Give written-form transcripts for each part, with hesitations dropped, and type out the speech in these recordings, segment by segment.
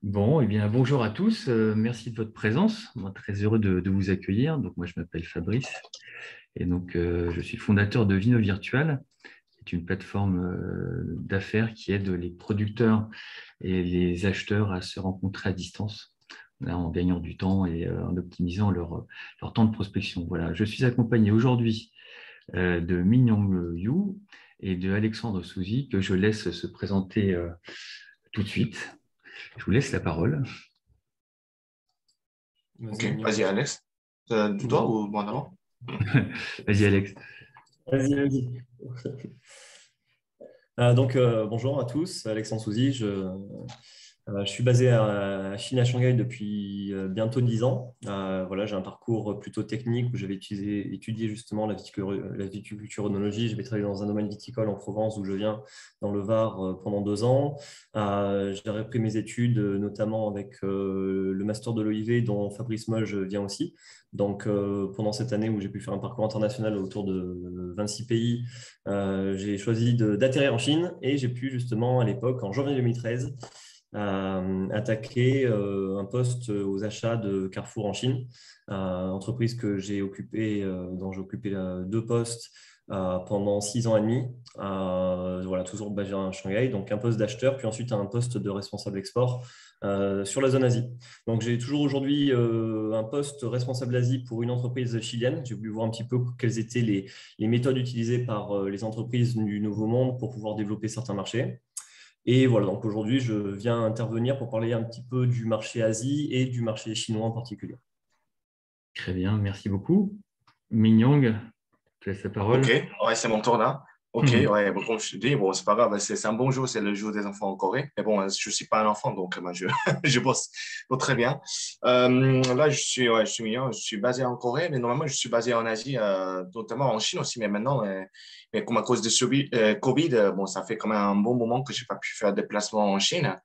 Bon, eh bien, bonjour à tous. Merci de votre présence. Moi, très heureux de vous accueillir. Donc, moi, je m'appelle Fabrice et donc je suis fondateur de Vino Virtual. C'est une plateforme d'affaires qui aide les producteurs et les acheteurs à se rencontrer à distance, là, en gagnant du temps et en optimisant leur temps de prospection. Voilà, je suis accompagné aujourd'hui de Mignon Yu et de Alexandre Souzy, que je laisse se présenter tout de suite. Je vous laisse la parole. Vas-y, Ok, Mignon. vas-y Alex. Toi ou moi d'abord? Vas-y, Alex. Vas-y, vas-y. Bonjour à tous, Alexandre Souzy. Je suis basé à Chine, à Shanghai depuis bientôt 10 ans. Voilà, j'ai un parcours plutôt technique où j'avais étudié justement la viticulture œnologie. J'avais travaillé dans un domaine viticole en Provence, où je viens, dans le Var, pendant 2 ans. J'ai repris mes études, notamment avec le master de l'OIV, dont Fabrice Moll vient aussi. Pendant cette année où j'ai pu faire un parcours international autour de 26 pays, j'ai choisi d'atterrir en Chine et j'ai pu justement, à l'époque, en janvier 2013, attaquer un poste aux achats de Carrefour en Chine, entreprise que j'ai occupée, dont j'ai occupé 2 postes pendant 6 ans et demi. Voilà, toujours basé à Shanghai, donc un poste d'acheteur, puis ensuite un poste de responsable export sur la zone Asie. Donc j'ai toujours aujourd'hui un poste responsable Asie pour une entreprise chilienne. J'ai voulu voir un petit peu quelles étaient les méthodes utilisées par les entreprises du Nouveau Monde pour pouvoir développer certains marchés. Et voilà, donc aujourd'hui, je viens intervenir pour parler un petit peu du marché Asie et du marché chinois en particulier. Très bien, merci beaucoup. Mignong, je te laisse la Ok, parole. ouais, c'est mon tour là. Ok, ouais, bon, comme je te dis, bon, c'est pas grave, c'est un bon jour, c'est le jour des enfants en Corée. Mais bon, je suis pas un enfant, donc moi, je bosse bon, très bien. Là, je suis mignon, je suis basé en Corée, mais normalement, je suis basé en Asie, notamment en Chine aussi, mais maintenant, mais comme à cause de Covid, bon, ça fait quand même un bon moment que je n'ai pas pu faire de déplacement en Chine.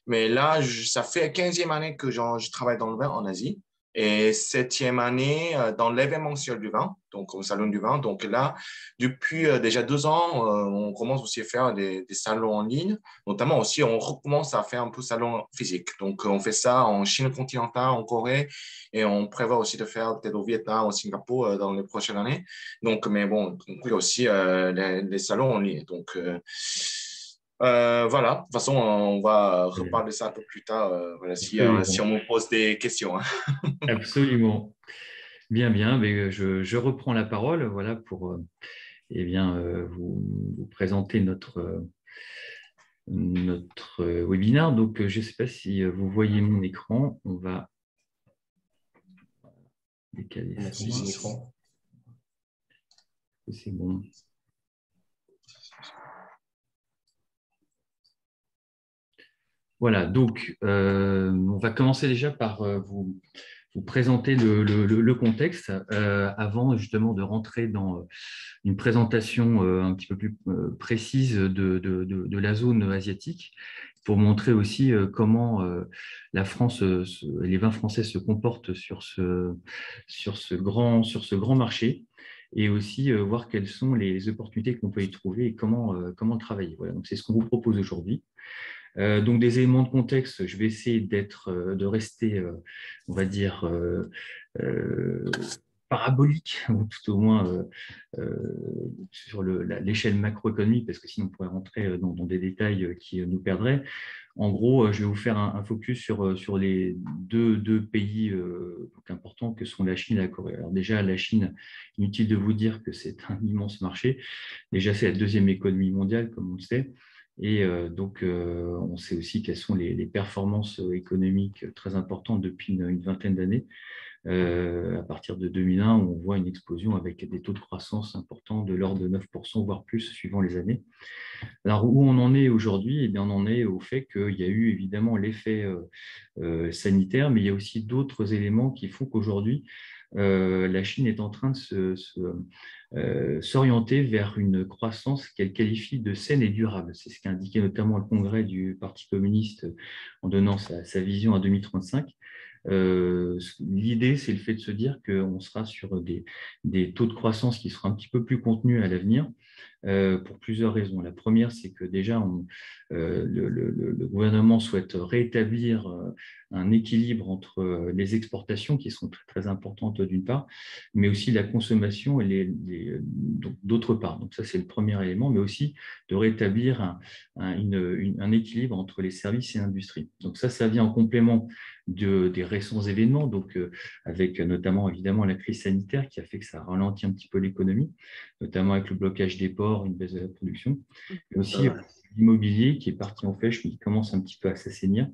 Mais là, ça fait 15e année que je travaille dans le vin en Asie. Et 7e année dans l'événementiel du vin, donc au salon du vin. Donc là, depuis déjà 2 ans, on commence aussi à faire des salons en ligne. Notamment aussi, on recommence à faire un peu salon physique. Donc on fait ça en Chine continentale, en Corée, et on prévoit aussi de faire peut-être au Vietnam, au Singapour dans les prochaines années. Donc, mais bon, donc, il y a aussi les salons en ligne. Donc, voilà, de toute façon, on va Très bien. reparler de ça un peu plus tard, voilà, si Absolument, on me pose des questions, hein. absolument. Bien, bien. Mais je reprends la parole, voilà, pour eh bien, vous présenter notre webinaire. Donc, je ne sais pas si vous voyez mon écran. On va décaler On va mettre ça. le deuxième écran. C'est bon. Voilà, donc on va commencer déjà par vous présenter le contexte avant justement de rentrer dans une présentation un petit peu plus précise de la zone asiatique, pour montrer aussi comment la France, les vins français se comportent sur ce grand marché, et aussi voir quelles sont les opportunités qu'on peut y trouver et comment travailler. Voilà, donc c'est ce qu'on vous propose aujourd'hui. Donc, des éléments de contexte, je vais essayer de rester, on va dire, parabolique, ou tout au moins sur l'échelle macroéconomique, parce que sinon on pourrait rentrer dans des détails qui nous perdraient. En gros, je vais vous faire un focus sur les deux pays donc importants que sont la Chine et la Corée. Alors déjà, la Chine, inutile de vous dire que c'est un immense marché. Déjà, c'est la deuxième économie mondiale, comme on le sait. Et donc, on sait aussi quelles sont les performances économiques très importantes depuis une vingtaine d'années. À partir de 2001, on voit une explosion avec des taux de croissance importants de l'ordre de 9%, voire plus, suivant les années. Alors, où on en est aujourd'hui? Eh bien, on en est au fait qu'il y a eu évidemment l'effet sanitaire, mais il y a aussi d'autres éléments qui font qu'aujourd'hui, la Chine est en train de s'orienter vers une croissance qu'elle qualifie de saine et durable. C'est ce qu'a indiqué notamment le congrès du Parti communiste en donnant sa vision à 2035. L'idée, c'est le fait de se dire qu'on sera sur des taux de croissance qui seront un petit peu plus contenus à l'avenir, pour plusieurs raisons. La première, c'est que déjà, le gouvernement souhaite rétablir un équilibre entre les exportations, qui sont très, très importantes d'une part, mais aussi la consommation et d'autre part. Donc ça, c'est le premier élément, mais aussi de rétablir un équilibre entre les services et l'industrie. Donc ça vient en complément des récents événements, donc avec notamment évidemment la crise sanitaire qui a fait que ça ralentit un petit peu l'économie, notamment avec le blocage des ports, une baisse de la production, mais aussi l'immobilier qui est parti en flèche, mais qui commence un petit peu à s'assainir,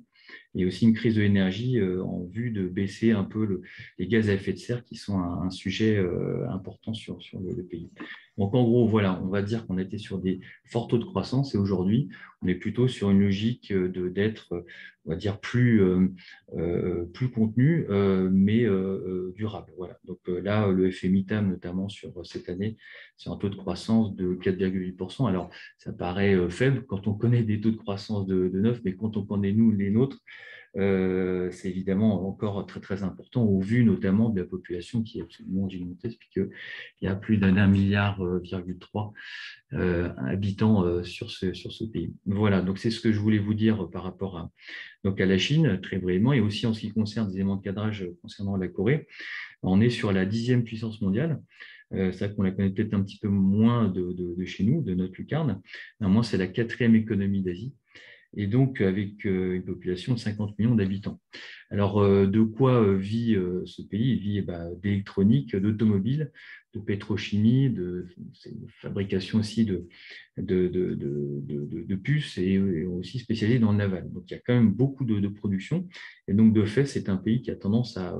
et aussi une crise de l'énergie en vue de baisser un peu les gaz à effet de serre qui sont un sujet important sur le pays. Donc en gros, voilà, on va dire qu'on était sur des forts taux de croissance et aujourd'hui, on est plutôt sur une logique d'être, on va dire, plus contenu, mais durable. Voilà. Donc là, le FMI table notamment sur cette année sur un taux de croissance de 4,8%. Alors, ça paraît faible quand on connaît des taux de croissance de 9, mais quand on connaît nous les nôtres, c'est évidemment encore très, très important au vu notamment de la population qui est absolument gigantesque, puisqu'il y a plus d'1,3 milliard habitants sur ce pays. Voilà, donc c'est ce que je voulais vous dire par rapport à la Chine, très brièvement, et aussi en ce qui concerne des éléments de cadrage concernant la Corée. On est sur la 10e puissance mondiale. C'est vrai qu'on la connaît peut-être un petit peu moins de chez nous, de notre lucarne. Néanmoins, c'est la 4e économie d'Asie, et donc avec une population de 50 millions d'habitants. Alors, de quoi vit ce pays? Il vit d'électronique, d'automobile, de pétrochimie, de fabrication aussi de puces, et aussi spécialisé dans le naval. Donc, il y a quand même beaucoup de production. Et donc, de fait, c'est un pays qui a tendance à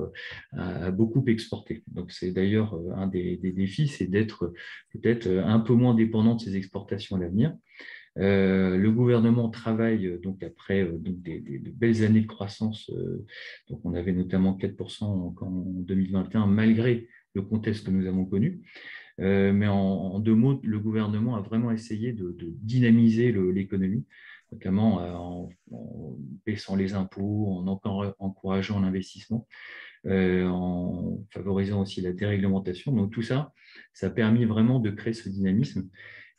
beaucoup exporter. Donc, c'est d'ailleurs un des défis, c'est d'être peut-être un peu moins dépendant de ces exportations à l'avenir. Le gouvernement travaille donc après de belles années de croissance. Donc on avait notamment 4% en 2021, malgré le contexte que nous avons connu. Mais en 2 mots, le gouvernement a vraiment essayé de dynamiser l'économie, notamment en baissant les impôts, en encourageant l'investissement, en favorisant aussi la déréglementation. Donc tout ça, ça a permis vraiment de créer ce dynamisme.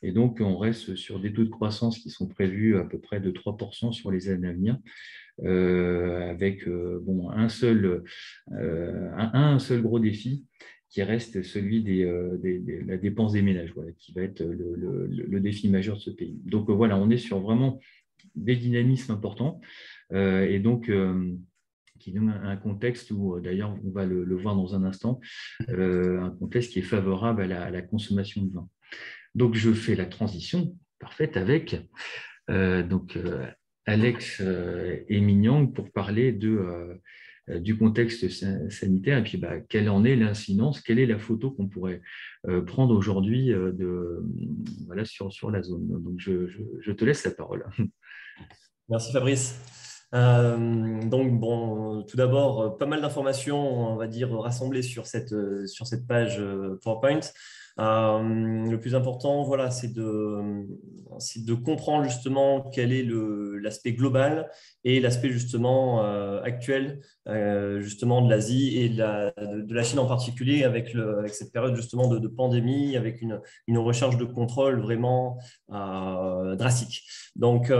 Et donc, on reste sur des taux de croissance qui sont prévus à peu près de 3% sur les années à venir, avec un seul gros défi qui reste celui de la dépense des ménages, voilà, qui va être le défi majeur de ce pays. Donc voilà, on est sur vraiment des dynamismes importants, et donc qui donne un contexte où, d'ailleurs, on va le voir dans un instant, un contexte qui est favorable à la consommation de vin. Donc, je fais la transition parfaite avec Alex et Mignang pour parler du contexte sanitaire et puis quelle en est l'incidence, quelle est la photo qu'on pourrait prendre aujourd'hui sur la zone. Donc, je te laisse la parole. Merci Fabrice. Tout d'abord, pas mal d'informations, on va dire, rassemblées sur cette page PowerPoint. Le plus important, voilà, c'est de comprendre justement quel est l'aspect global et l'aspect justement actuel justement de l'Asie et de la Chine en particulier avec cette période justement de pandémie, avec une recherche de contrôle vraiment drastique. Donc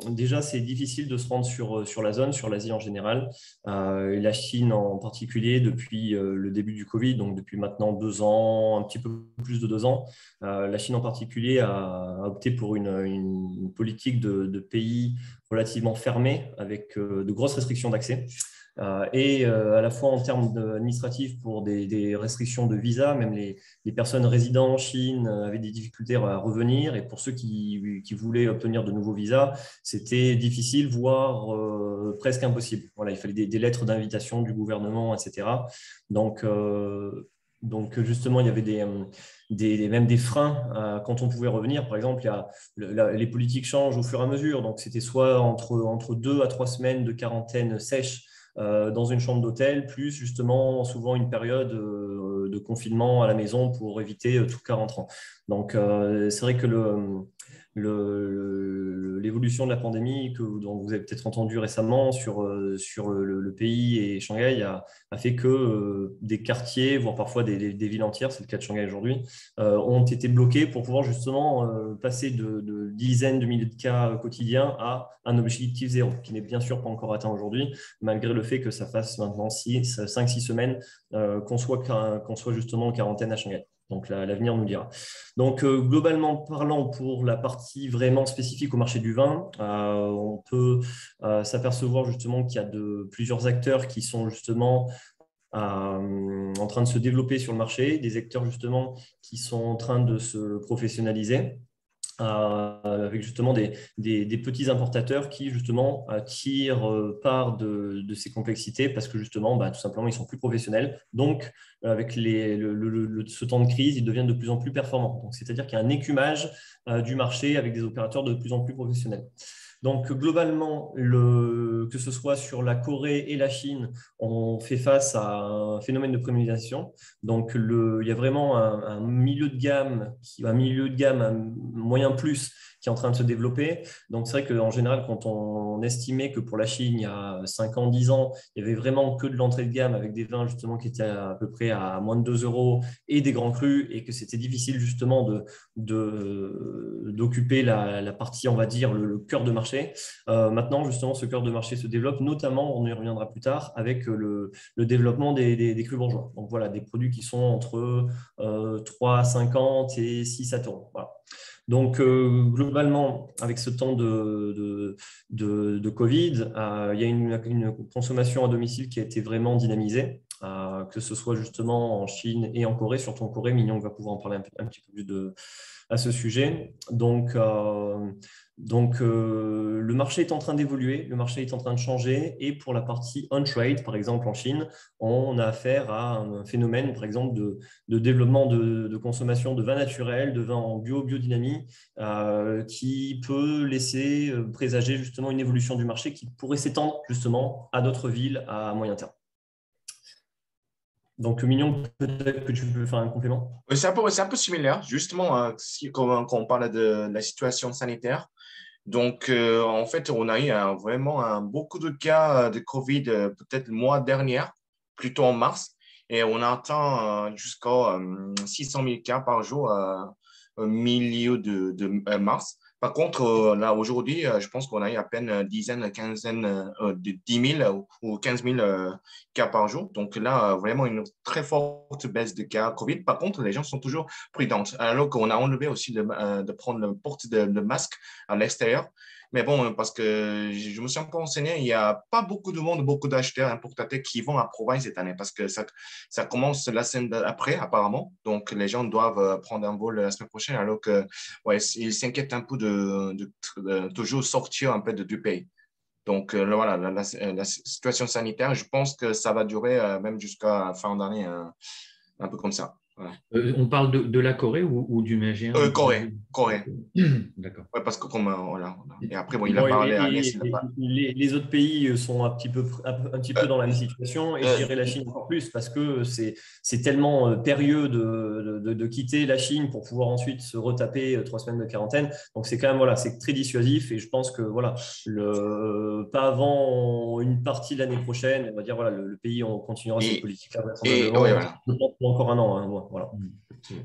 déjà, c'est difficile de se rendre sur la zone, sur l'Asie en général, et la Chine en particulier depuis le début du Covid, donc depuis maintenant 2 ans, un petit peu plus de 2 ans. La Chine en particulier a opté pour une politique de pays relativement fermé avec de grosses restrictions d'accès. Et à la fois en termes administratifs pour des restrictions de visa, même les personnes résidant en Chine avaient des difficultés à revenir, et pour ceux qui voulaient obtenir de nouveaux visas, c'était difficile, voire presque impossible. Voilà, il fallait des lettres d'invitation du gouvernement, etc. Donc justement, il y avait même des freins quand on pouvait revenir. Par exemple, les politiques changent au fur et à mesure. Donc, c'était soit entre 2 à 3 semaines de quarantaine sèche dans une chambre d'hôtel, plus justement souvent une période de confinement à la maison pour éviter tout cas rentrant. Donc, c'est vrai que l'évolution de la pandémie dont vous avez peut-être entendu récemment sur le pays et Shanghai a fait que des quartiers, voire parfois des villes entières, c'est le cas de Shanghai aujourd'hui, ont été bloqués pour pouvoir justement passer de dizaines de milliers de cas quotidiens à un objectif zéro, qui n'est bien sûr pas encore atteint aujourd'hui, malgré le fait que ça fasse maintenant 5-6 semaines qu'on soit justement en quarantaine à Shanghai. Donc l'avenir nous dira. Donc globalement parlant, pour la partie vraiment spécifique au marché du vin, on peut s'apercevoir justement qu'il y a plusieurs acteurs qui sont justement en train de se développer sur le marché, des acteurs justement qui sont en train de se professionnaliser. Avec justement des petits importateurs qui justement tirent part de ces complexités parce que justement, tout simplement, ils sont plus professionnels. Donc, avec ce temps de crise, ils deviennent de plus en plus performants. Donc, c'est-à-dire qu'il y a un écumage du marché avec des opérateurs de plus en plus professionnels. Donc, globalement, que ce soit sur la Corée et la Chine, on fait face à un phénomène de premiumisation. Donc, il y a vraiment un milieu de gamme, un moyen plus, qui est en train de se développer. Donc, c'est vrai qu'en général, quand on estimait que pour la Chine, il y a 5 ans, 10 ans, il n'y avait vraiment que de l'entrée de gamme avec des vins justement qui étaient à peu près à moins de 2 euros et des grands crus, et que c'était difficile justement d'occuper la partie, on va dire, le cœur de marché. Maintenant, justement, ce cœur de marché se développe, notamment, on y reviendra plus tard, avec le développement des crus bourgeois. Donc voilà, des produits qui sont entre 3,50 et 6 à euros. Voilà. Donc, globalement, avec ce temps de Covid, il y a une consommation à domicile qui a été vraiment dynamisée, que ce soit justement en Chine et en Corée, surtout en Corée. Mignon va pouvoir en parler un petit peu plus à ce sujet. Donc, le marché est en train d'évoluer, le marché est en train de changer. Et pour la partie on-trade, par exemple en Chine, on a affaire à un phénomène, par exemple, de développement de consommation de vin naturel, de vin en biodynamie, qui peut laisser présager justement une évolution du marché qui pourrait s'étendre justement à d'autres villes à moyen terme. Donc, Mignon, peut-être que tu peux faire un complément. C'est un peu similaire, justement, quand on parle de la situation sanitaire. Donc, en fait, on a eu vraiment beaucoup de cas de Covid peut-être le mois dernier, plutôt en mars, et on atteint jusqu'à 600 000 cas par jour au milieu de mars. Par contre, là, aujourd'hui, je pense qu'on a eu à peine dizaine, quinzaine de 10 000 ou 15 000 cas par jour. Donc là, vraiment une très forte baisse de cas Covid. Par contre, les gens sont toujours prudents. Alors qu'on a enlevé aussi de prendre le porte de masque à l'extérieur. Mais bon, parce que je me suis un peu renseigné, il n'y a pas beaucoup de monde, beaucoup d'acheteurs importateurs qui vont à Provence cette année parce que ça commence la semaine après, apparemment. Donc, les gens doivent prendre un vol la semaine prochaine alors que, ouais, ils s'inquiètent un peu de toujours sortir un peu du pays. Donc, voilà, la situation sanitaire, je pense que ça va durer même jusqu'à fin d'année, un peu comme ça. Voilà. On parle de la Corée ou du MGR? Corée. D'accord. Ouais, parce que comme, voilà. Et après, bon, il a Bon, parlé à Agnès, il a parlé. les autres pays sont un petit peu dans la même situation, et je dirais la Chine encore plus parce que c'est tellement périlleux de quitter la Chine pour pouvoir ensuite se retaper 3 semaines de quarantaine. Donc c'est quand même, voilà, c'est très dissuasif, et je pense que voilà, pas avant une partie de l'année prochaine, on va dire, voilà, le pays continuera cette politique-là Ouais, vraisemblablement voilà. pour encore un an. Hein, voilà.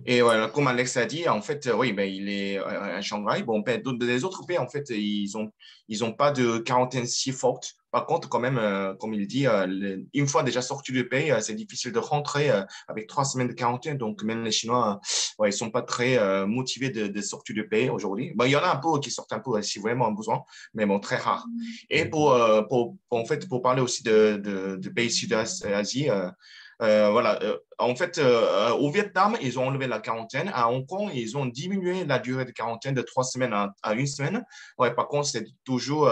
Et voilà, comme Alex a dit, en fait, oui, ben, il est à Shanghai. Bon, ben, les autres pays, en fait, ils ont pas de quarantaine si forte. Par contre, quand même, comme il dit, une fois déjà sorti du pays, c'est difficile de rentrer avec 3 semaines de quarantaine. Donc, même les Chinois, ouais, ils sont pas très motivés de sortir du pays aujourd'hui. Bon, il y en a un peu qui sortent un peu si vraiment un besoin, mais bon, très rare. Et en fait, pour parler aussi de pays Sud-Asie, voilà. En fait, au Vietnam, ils ont enlevé la quarantaine. À Hong Kong, ils ont diminué la durée de quarantaine de 3 semaines à 1 semaine. Ouais, par contre, c'est toujours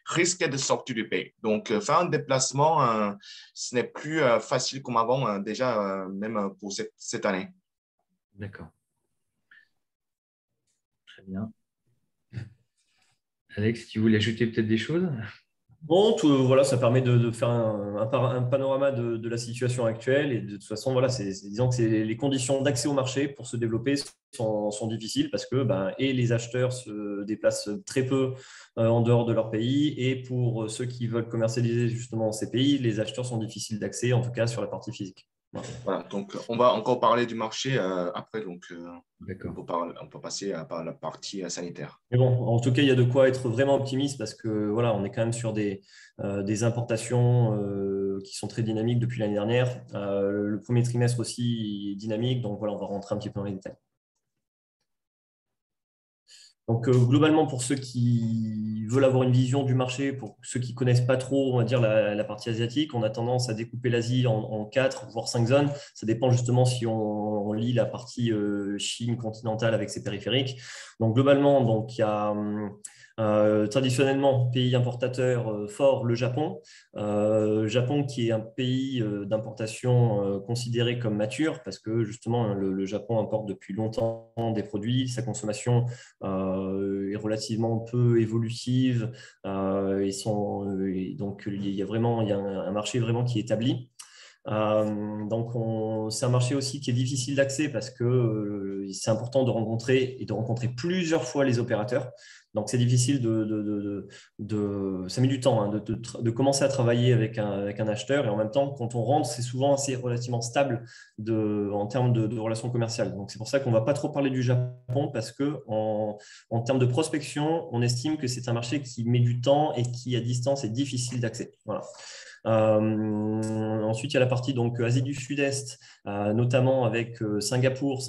risqué de sortir du pays. Donc, faire un déplacement, ce n'est plus facile comme avant, déjà, même pour cette année. D'accord. Très bien. Alex, tu voulais ajouter peut-être des choses? Bon, voilà, ça permet de faire un panorama de la situation actuelle et de toute façon, voilà, disons que les conditions d'accès au marché pour se développer sont difficiles parce que et les acheteurs se déplacent très peu en dehors de leur pays et pour ceux qui veulent commercialiser justement dans ces pays, les acheteurs sont difficiles d'accès, en tout cas sur la partie physique. Voilà. Voilà, donc on va encore parler du marché après, donc D'accord. on peut passer par la partie sanitaire. Mais bon, en tout cas, il y a de quoi être vraiment optimiste parce que voilà, on est quand même sur des importations qui sont très dynamiques depuis l'année dernière. Le premier trimestre aussi est dynamique, donc voilà, on va rentrer un petit peu dans les détails. Donc, globalement, pour ceux qui veulent avoir une vision du marché, pour ceux qui ne connaissent pas trop, on va dire, la partie asiatique, on a tendance à découper l'Asie en 4, voire 5 zones. Ça dépend justement si on lit la partie Chine continentale avec ses périphériques. Donc, globalement, donc, il y a traditionnellement, pays importateur fort, le Japon. Japon qui est un pays d'importation considéré comme mature parce que justement, le Japon importe depuis longtemps des produits, sa consommation est relativement peu évolutive. Et donc, il y a un marché vraiment qui est établi. Donc, c'est un marché aussi qui est difficile d'accès parce que c'est important de rencontrer plusieurs fois les opérateurs. Donc, c'est difficile ça met du temps hein, de commencer à travailler avec un acheteur. Et en même temps, quand on rentre, c'est souvent assez relativement stable en termes de relations commerciales. Donc, c'est pour ça qu'on ne va pas trop parler du Japon parce qu'en termes de prospection, on estime que c'est un marché qui met du temps et qui, à distance, est difficile d'accès. Voilà. Ensuite, il y a la partie donc Asie du Sud-Est, notamment avec Singapour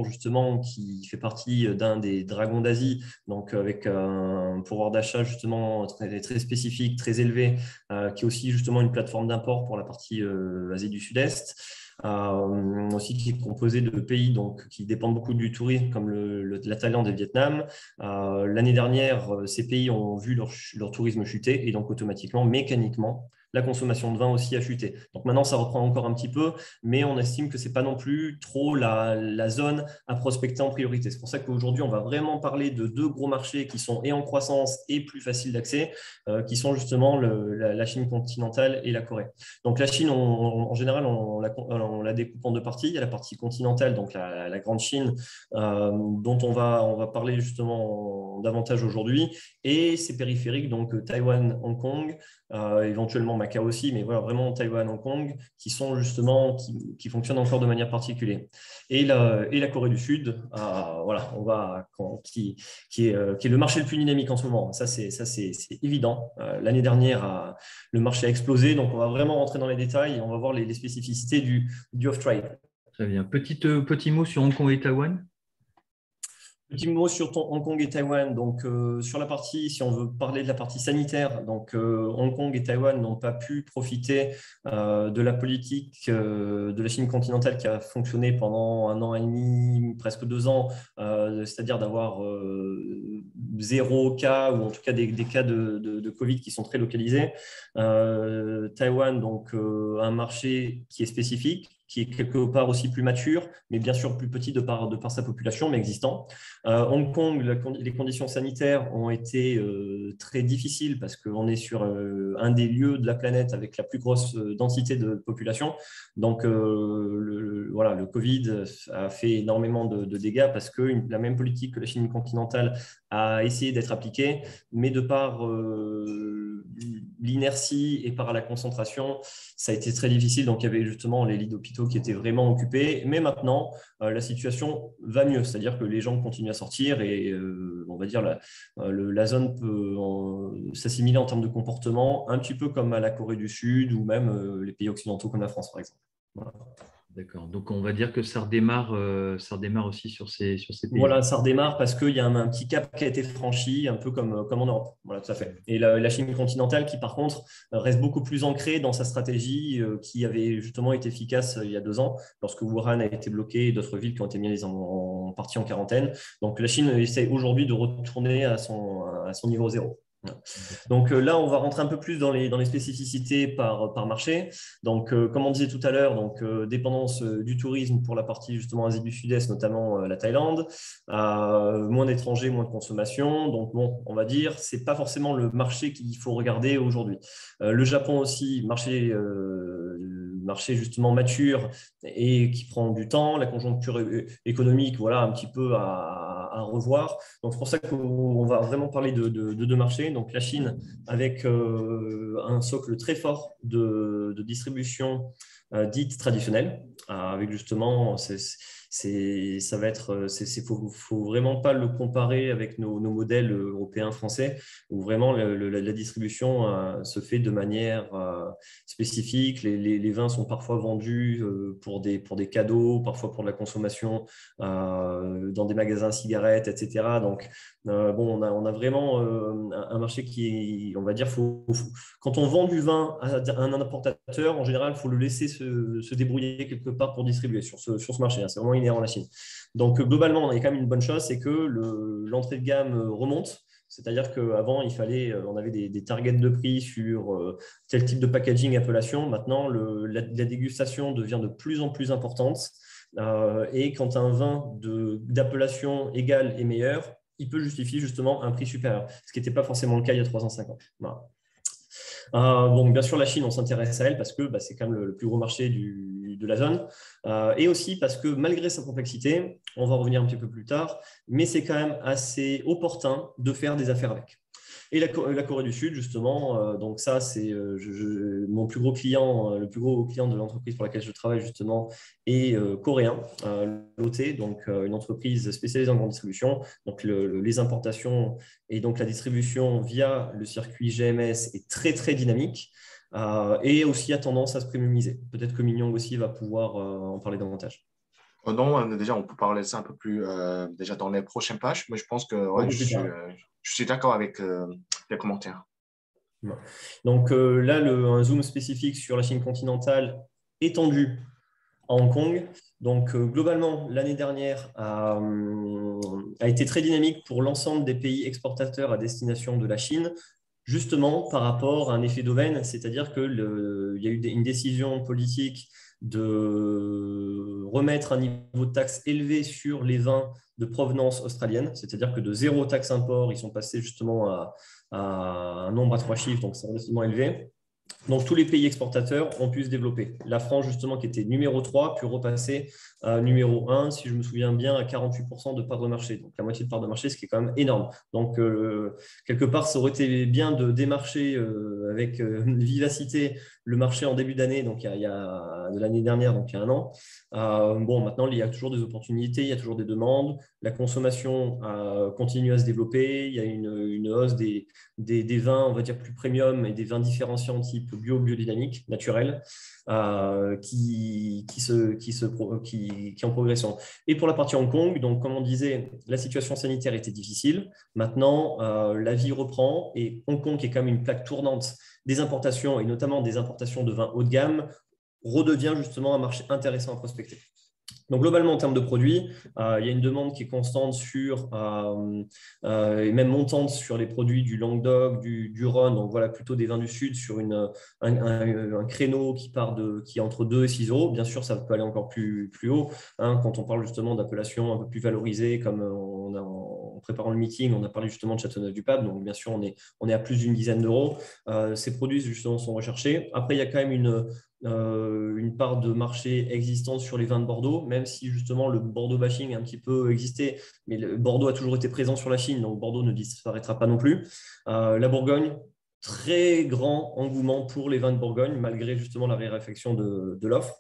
justement qui fait partie d'un des dragons d'Asie, donc avec un pouvoir d'achat justement très spécifique, très élevé, qui est aussi justement une plateforme d'import pour la partie Asie du Sud-Est. Aussi qui est composé de pays donc, qui dépendent beaucoup du tourisme comme la Thaïlande et le Vietnam. L'année dernière, ces pays ont vu leur tourisme chuter et donc automatiquement, mécaniquement, la consommation de vin aussi a chuté. Donc maintenant, ça reprend encore un petit peu, mais on estime que ce n'est pas non plus trop la zone à prospecter en priorité. C'est pour ça qu'aujourd'hui, on va vraiment parler de 2 gros marchés qui sont et en croissance et plus faciles d'accès, qui sont justement la Chine continentale et la Corée. Donc la Chine, en général, on la découpe en 2 parties. Il y a la partie continentale, donc la grande Chine, dont on va parler justement davantage aujourd'hui, et ses périphériques, donc Taïwan, Hong Kong, éventuellement Macao aussi, mais voilà, vraiment Taïwan, Hong Kong, qui sont justement, qui fonctionnent encore de manière particulière. Et la Corée du Sud, voilà, qui est le marché le plus dynamique en ce moment. Ça, c'est évident. L'année dernière, le marché a explosé, donc on va vraiment rentrer dans les détails et on va voir les spécificités du off-trade. Très bien. Petit mot sur Hong Kong et Taïwan. Petit mot sur Hong Kong et Taïwan. Donc, sur la partie, si on veut parler de la partie sanitaire, donc Hong Kong et Taïwan n'ont pas pu profiter de la politique de la Chine continentale qui a fonctionné pendant 1 an et demi, presque 2 ans, c'est-à-dire d'avoir 0 cas ou en tout cas des cas de Covid qui sont très localisés. Taïwan, donc un marché qui est spécifique, qui est quelque part aussi plus mature, mais bien sûr plus petit de par sa population, mais existant. Hong Kong, les conditions sanitaires ont été très difficiles parce qu'on est sur un des lieux de la planète avec la plus grosse densité de population. Donc, le Covid a fait énormément de dégâts parce que la même politique que la Chine continentale a essayé d'être appliquée, mais de par l'inertie et par la concentration, ça a été très difficile. Donc, il y avait justement les lits d'hôpitaux qui étaient vraiment occupés. Mais maintenant, la situation va mieux. C'est-à-dire que les gens continuent à sortir et on va dire la zone peut s'assimiler en termes de comportement, un petit peu comme à la Corée du Sud ou même les pays occidentaux comme la France, par exemple. Voilà. D'accord. Donc, on va dire que ça redémarre aussi sur ces pays. Voilà, ça redémarre parce qu'il y a un petit cap qui a été franchi, un peu comme en Europe. Voilà, tout à fait. Et la Chine continentale, qui par contre reste beaucoup plus ancrée dans sa stratégie qui avait justement été efficace il y a 2 ans, lorsque Wuhan a été bloqué et d'autres villes qui ont été mises en partie en quarantaine. Donc la Chine essaie aujourd'hui de retourner à son niveau zéro. Donc là, on va rentrer un peu plus dans les spécificités par marché. Donc, comme on disait tout à l'heure, dépendance du tourisme pour la partie justement Asie du Sud-Est, notamment la Thaïlande, moins d'étrangers, moins de consommation. Donc, bon, on va dire, c'est pas forcément le marché qu'il faut regarder aujourd'hui. Le Japon aussi, marché justement mature et qui prend du temps, la conjoncture économique, voilà, un petit peu à revoir. Donc, c'est pour ça qu'on va vraiment parler de deux marchés. Donc, la Chine avec un socle très fort de distribution dite traditionnelle, avec justement, ça va être, faut vraiment pas le comparer avec nos modèles européens, français, où vraiment la distribution se fait de manière spécifique. Les vins sont parfois vendus pour des cadeaux, parfois pour de la consommation dans des magasins à cigarettes, etc. Donc, bon, on a vraiment un marché qui, on va dire, quand on vend du vin à un importateur, en général, il faut le laisser se débrouiller quelque part pour distribuer sur ce marché. Hein. C'est vraiment inhérent à la Chine. Donc, globalement, on a quand même une bonne chose, c'est que l'entrée de gamme remonte. C'est-à-dire qu'avant, on avait des targets de prix sur tel type de packaging, appellation. Maintenant, la dégustation devient de plus en plus importante. Et quand un vin d'appellation égale est meilleur, il peut justifier justement un prix supérieur, ce qui n'était pas forcément le cas il y a 3 ans, 5 ans. Voilà. Donc, bien sûr, la Chine, on s'intéresse à elle parce que c'est quand même le plus gros marché de la zone. Et aussi parce que malgré sa complexité, on va revenir un petit peu plus tard, mais c'est quand même assez opportun de faire des affaires avec. Et la Corée du Sud, justement, donc ça, c'est mon plus gros client, le plus gros client de l'entreprise pour laquelle je travaille, justement, est coréen, Lotte, donc une entreprise spécialisée en grande distribution. Donc, les importations et donc la distribution via le circuit GMS est très, très dynamique et aussi a tendance à se premiumiser. Peut-être que Mignon aussi va pouvoir en parler davantage. Non, déjà, on peut parler de ça un peu plus déjà dans les prochaines pages. Mais je pense que Un ouais, peu plus tard. je suis d'accord avec les commentaires. Donc là, un zoom spécifique sur la Chine continentale étendue à Hong Kong. Donc globalement, l'année dernière a été très dynamique pour l'ensemble des pays exportateurs à destination de la Chine, justement par rapport à un effet d'aubaine, c'est-à-dire qu'il y a eu une décision politique de remettre un niveau de taxe élevé sur les vins de provenance australienne, c'est-à-dire que de 0 taxe import, ils sont passés justement à un nombre à 3 chiffres, donc c'est relativement élevé. Donc, tous les pays exportateurs ont pu se développer. La France, justement, qui était numéro 3, puis repasser à numéro 1, si je me souviens bien, à 48% de part de marché. Donc, la moitié de part de marché, ce qui est quand même énorme. Donc, quelque part, ça aurait été bien de démarcher avec vivacité le marché en début d'année, donc de l'année dernière, donc il y a un an. Bon, maintenant, il y a toujours des opportunités, il y a toujours des demandes. La consommation continue à se développer. Il y a une hausse des vins, on va dire, plus premium et des vins différenciants type biodynamique, naturel, qui en progression. Et pour la partie Hong Kong, donc, comme on disait, la situation sanitaire était difficile. Maintenant, la vie reprend et Hong Kong, qui est quand même une plaque tournante des importations et notamment des importations de vins haut de gamme, redevient justement un marché intéressant à prospecter. Donc, globalement, en termes de produits, il y a une demande qui est constante et même montante sur les produits du Languedoc, du Rhône, donc voilà, plutôt des vins du Sud sur un créneau qui est entre 2 et 6 euros. Bien sûr, ça peut aller encore plus haut hein, quand on parle justement d'appellations un peu plus valorisées, comme en préparant le meeting, on a parlé justement de Châteauneuf-du-Pape, donc bien sûr, on est à plus d'une dizaine d'euros. Ces produits justement sont recherchés. Après, il y a quand même une part de marché existante sur les vins de Bordeaux, même si justement le Bordeaux bashing a un petit peu existé, mais Bordeaux a toujours été présent sur la Chine, donc Bordeaux ne disparaîtra pas non plus. La Bourgogne, très grand engouement pour les vins de Bourgogne, malgré justement la raréfaction de l'offre.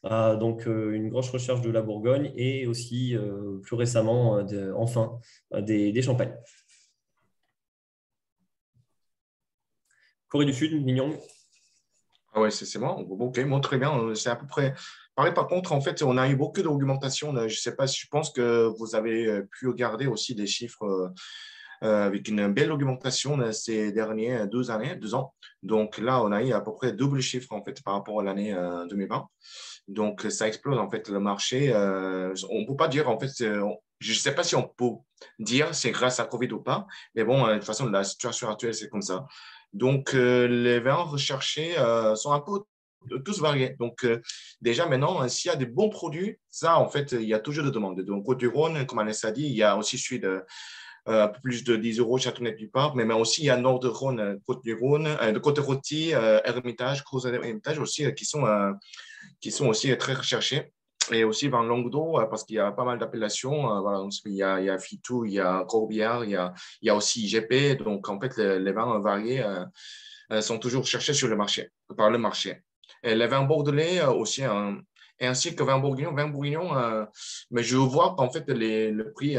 Donc une grosse recherche de la Bourgogne et aussi plus récemment, enfin, des champagnes. Corée du Sud, Mignon. Ah ouais, c'est bon. Ok, bon, très bien. C'est à peu près pareil. Par contre, en fait, on a eu beaucoup d'augmentation. Je sais pas si je pense que vous avez pu regarder aussi des chiffres avec une belle augmentation ces derniers 2 ans. Donc là, on a eu à peu près double chiffre en fait par rapport à l'année 2020. Donc ça explose en fait le marché. On peut pas dire en fait, je ne sais pas si on peut dire c'est grâce à Covid ou pas, mais bon, de toute façon, la situation actuelle, c'est comme ça. Donc, les vins recherchés sont un peu tous variés. Donc, déjà maintenant, s'il y a des bons produits, ça, en fait, il y a toujours de demandes. Donc, Côte-du-Rhône, comme Anès a dit, il y a aussi celui de un peu plus de 10 euros Châteauneuf du Pape, mais aussi il y a Nord-de-Rhône, Côte-du-Rhône, de Côte-Rôtie, Hermitage, Crozet Hermitage aussi, qui sont aussi très recherchés. Et aussi dans Languedoc, parce qu'il y a pas mal d'appellations. Voilà, donc, il y a Fitou, il y a Corbière, il y a aussi IGP. Donc, en fait, les vins variés sont toujours cherchés sur le marché, par le marché. Et les vins bordelais aussi, et ainsi que vin bourguignon, mais je vois qu'en fait, le prix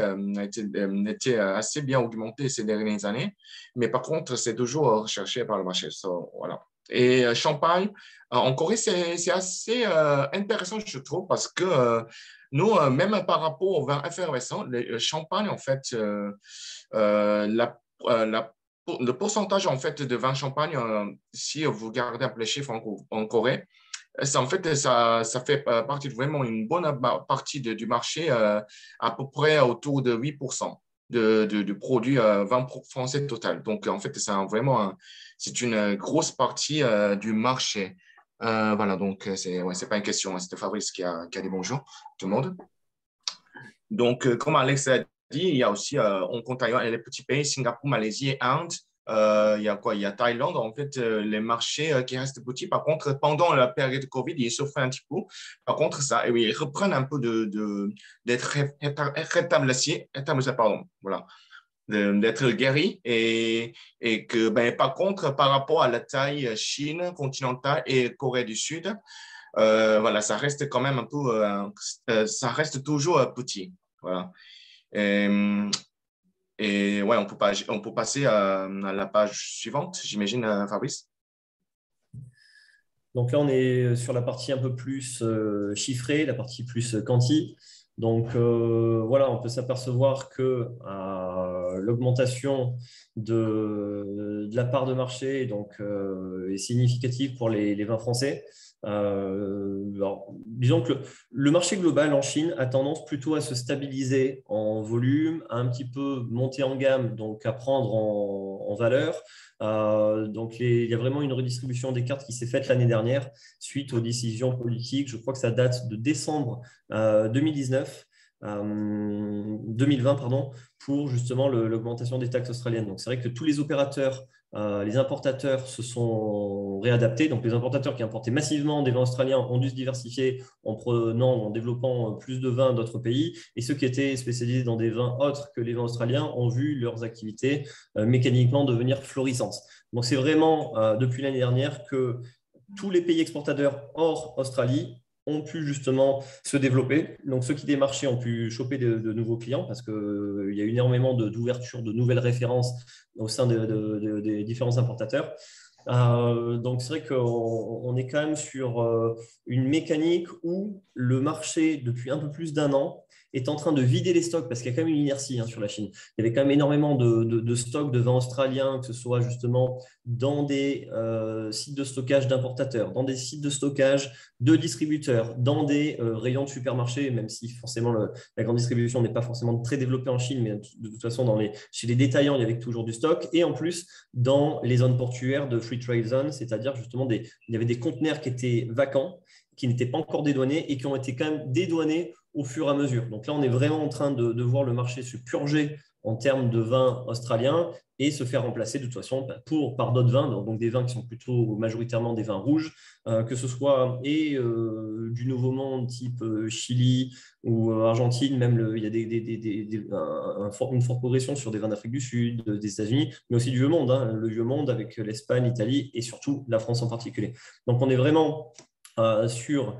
était assez bien augmenté ces dernières années. Mais par contre, c'est toujours recherché par le marché. So, voilà. Et Champagne, en Corée, c'est assez intéressant, je trouve, parce que nous, même par rapport au vin effervescent, le champagne, en fait, le pourcentage en fait, de vin champagne, si vous regardez un peu les chiffres en Corée, en fait, ça fait partie de vraiment une bonne partie du marché, à peu près autour de 8% du produit vin français total. Donc, en fait, c'est une grosse partie du marché. Voilà, donc, c'est pas une question, hein, c'était Fabrice qui a dit bonjour, tout le monde. Donc, comme Alex a dit, il y a aussi, on compte les petits pays, Singapour, Malaisie et Inde. Il y a quoi? Il y a Thaïlande, en fait, les marchés qui restent petits. Par contre, pendant la période de Covid, ils souffrent un petit peu. Par contre, ça, et oui, ils reprennent un peu d'être rétablis, pardon, voilà, d'être guéris. Et que, ben, par contre, par rapport à la taille Chine continentale et Corée du Sud, voilà, ça reste quand même un peu, ça reste toujours petit. Voilà. Et, ouais, on peut passer à la page suivante, j'imagine, Fabrice. Donc là, on est sur la partie un peu plus chiffrée, la partie plus quanti. Donc voilà, on peut s'apercevoir que l'augmentation de la part de marché donc, est significative pour les vins français. Alors, disons que le marché global en Chine a tendance plutôt à se stabiliser en volume, à un petit peu monter en gamme, donc à prendre en valeur. Donc, il y a vraiment une redistribution des cartes qui s'est faite l'année dernière suite aux décisions politiques. Je crois que ça date de décembre 2020, pardon, pour justement l'augmentation des taxes australiennes. Donc, c'est vrai que tous les opérateurs, les importateurs se sont réadaptés. Donc, les importateurs qui importaient massivement des vins australiens ont dû se diversifier en développant plus de vins d'autres pays. Et ceux qui étaient spécialisés dans des vins autres que les vins australiens ont vu leurs activités mécaniquement devenir florissantes. Donc, c'est vraiment depuis l'année dernière que tous les pays exportateurs hors Australie ont pu justement se développer. Donc, ceux qui démarchaient ont pu choper de nouveaux clients parce qu'il y a eu énormément d'ouverture de nouvelles références au sein des différents importateurs. Donc, c'est vrai qu'on est quand même sur une mécanique où le marché, depuis un peu plus d'un an, est en train de vider les stocks parce qu'il y a quand même une inertie sur la Chine. Il y avait quand même énormément de stocks de vins australiens, que ce soit justement dans des sites de stockage d'importateurs, dans des sites de stockage de distributeurs, dans des rayons de supermarchés, même si forcément la grande distribution n'est pas forcément très développée en Chine, mais de toute façon, chez les détaillants, il y avait toujours du stock. Et en plus, dans les zones portuaires de Free Trade Zone, c'est-à-dire justement, il y avait des conteneurs qui étaient vacants, qui n'étaient pas encore dédouanés et qui ont été quand même dédouanés au fur et à mesure. Donc là, on est vraiment en train de voir le marché se purger en termes de vins australiens et se faire remplacer de toute façon par d'autres vins, donc des vins qui sont plutôt majoritairement des vins rouges, que ce soit du Nouveau Monde type Chili ou Argentine, même il y a une forte progression sur des vins d'Afrique du Sud, des États-Unis, mais aussi du Vieux Monde, le Vieux Monde avec l'Espagne, l'Italie et surtout la France en particulier. Donc on est vraiment sur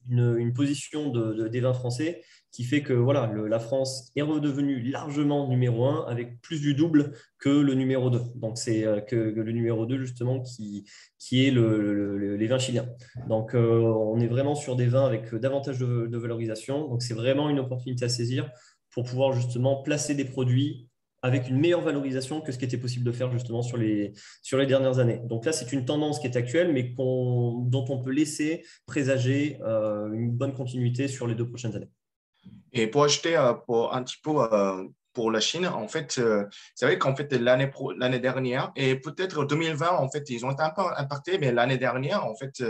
une position des vins français qui fait que voilà, la France est redevenue largement numéro 1 avec plus du double que le numéro 2. Donc, c'est que le numéro 2, justement, qui est les vins chiliens. Donc, on est vraiment sur des vins avec davantage de valorisation. Donc, c'est vraiment une opportunité à saisir pour pouvoir justement placer des produits avec une meilleure valorisation que ce qui était possible de faire justement sur les dernières années. Donc là, c'est une tendance qui est actuelle, mais dont on peut laisser présager une bonne continuité sur les 2 prochaines années. Et pour ajouter pour un petit peu pour la Chine, en fait, c'est vrai qu'en fait, l'année dernière, et peut-être 2020, en fait, ils ont été un peu impactés, mais l'année dernière, en fait,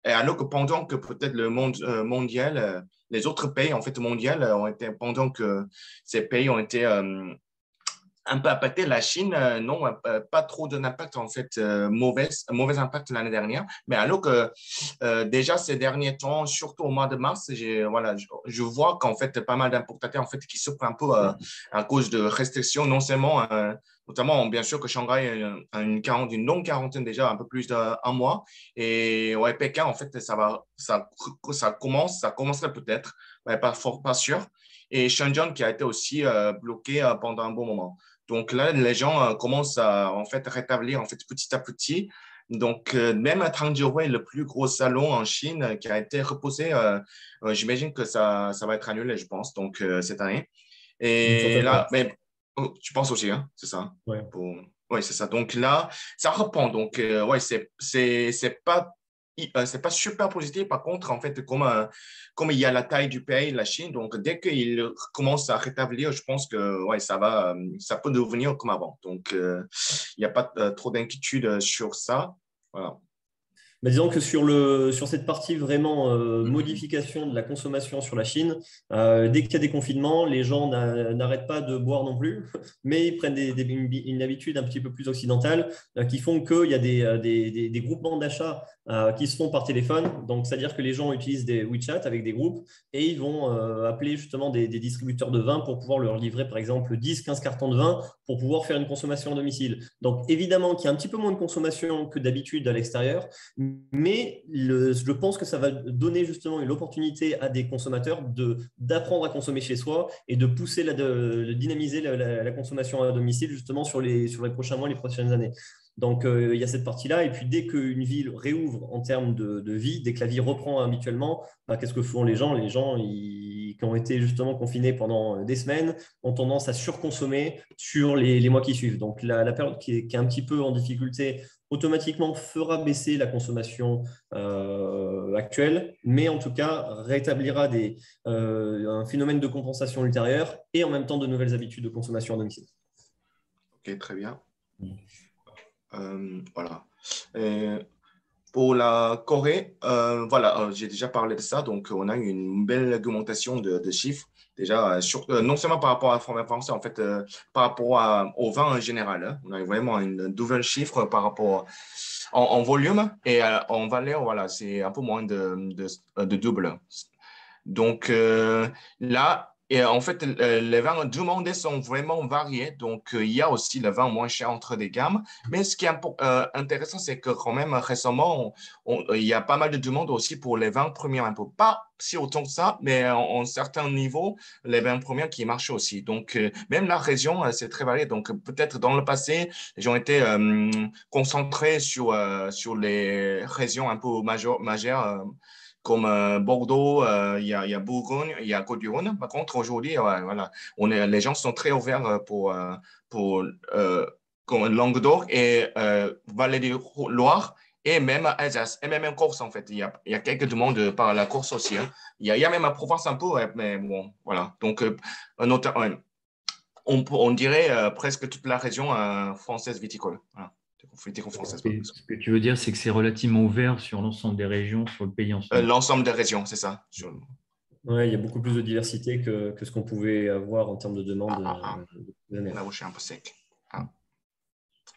et alors que pendant que peut-être le monde mondial, les autres pays, en fait, mondiaux, ont été, pendant que ces pays ont été un peu impacté. La Chine, non, pas trop d'impact, en fait, mauvais impact l'année dernière. Mais alors que déjà ces derniers temps, surtout au mois de mars, voilà, je vois qu'en fait, pas mal d'importateurs en fait, qui souffrent un peu à cause de restrictions, non seulement, notamment, bien sûr, que Shanghai a une longue quarantaine déjà, un peu plus d'un mois. Et ouais, Pékin, en fait, ça commencerait peut-être, ouais, pas sûr. Et Shenzhen qui a été aussi bloqué pendant un bon moment. Donc là, les gens commencent à en fait rétablir en fait petit à petit. Donc même à Tangjiwei, le plus gros salon en Chine qui a été repoussé, j'imagine que ça va être annulé, je pense, donc cette année. Et là, Certainement. mais tu penses aussi, hein, c'est ça? Ouais. Oui, c'est ça. Donc là, ça reprend. Donc ouais, c'est pas super positif. Par contre, en fait, comme il y a la taille du pays, la Chine, donc dès qu'il commence à rétablir, je pense que ouais, ça peut devenir comme avant. Donc, il n'y a pas trop d'inquiétude sur ça. Voilà. Mais disons que sur cette partie vraiment modification de la consommation sur la Chine, dès qu'il y a des confinements, les gens n'arrêtent pas de boire non plus, mais ils prennent une habitude un petit peu plus occidentale qui font qu'il y a des groupements d'achat qui se font par téléphone. Donc, c'est-à-dire que les gens utilisent des WeChat avec des groupes et ils vont appeler justement des distributeurs de vin pour pouvoir leur livrer, par exemple, 10-15 cartons de vin pour pouvoir faire une consommation à domicile. Donc, évidemment qu'il y a un petit peu moins de consommation que d'habitude à l'extérieur, mais je pense que ça va donner justement une opportunité à des consommateurs d'apprendre à consommer chez soi et de pousser, de dynamiser la consommation à domicile justement sur les prochains mois, les prochaines années. Donc, il y a cette partie-là. Et puis, dès qu'une ville réouvre en termes de vie, dès que la vie reprend habituellement, qu'est-ce que font les gens? Les gens qui ont été justement confinés pendant des semaines ont tendance à surconsommer sur les mois qui suivent. Donc, la période qui est un petit peu en difficulté automatiquement fera baisser la consommation actuelle, mais en tout cas rétablira un phénomène de compensation ultérieure et en même temps de nouvelles habitudes de consommation à domicile. Ok, très bien. Voilà. Pour la Corée, voilà, j'ai déjà parlé de ça, donc on a eu une belle augmentation de chiffres, déjà, non seulement par rapport à la forme français, en fait, par rapport au vin en général, hein. On a eu vraiment une nouvelle chiffre par rapport en volume et en valeur, voilà, c'est un peu moins de double. Donc là, et en fait, les vins demandés sont vraiment variés. Donc, il y a aussi le vin moins cher entre des gammes. Mais ce qui est intéressant, c'est que quand même récemment, il y a pas mal de demandes aussi pour les vins premiers un peu. Pas si autant que ça, mais en certains niveaux, les vins premiers qui marchent aussi. Donc, même la région, c'est très varié. Donc, peut-être dans le passé, les gens étaient concentrés sur les régions un peu majeures comme Bordeaux, il y a Bourgogne, il y a Côte-du-Rhône. Par contre, aujourd'hui, voilà, les gens sont très ouverts pour comme Languedoc et Vallée du Loire et même Alsace et même en Corse, en fait. Il y a quelques demandes par la Corse aussi, hein. Il y a même la Provence un peu, ouais, mais bon, voilà. Donc, on dirait presque toute la région française viticole. Voilà. Française, Ce que tu veux dire, c'est que c'est relativement ouvert sur l'ensemble des régions, sur le pays ensemble. l'ensemble des régions, c'est ça. Ouais, il y a beaucoup plus de diversité que ce qu'on pouvait avoir en termes de demande. La bouche est un peu sec. Ah.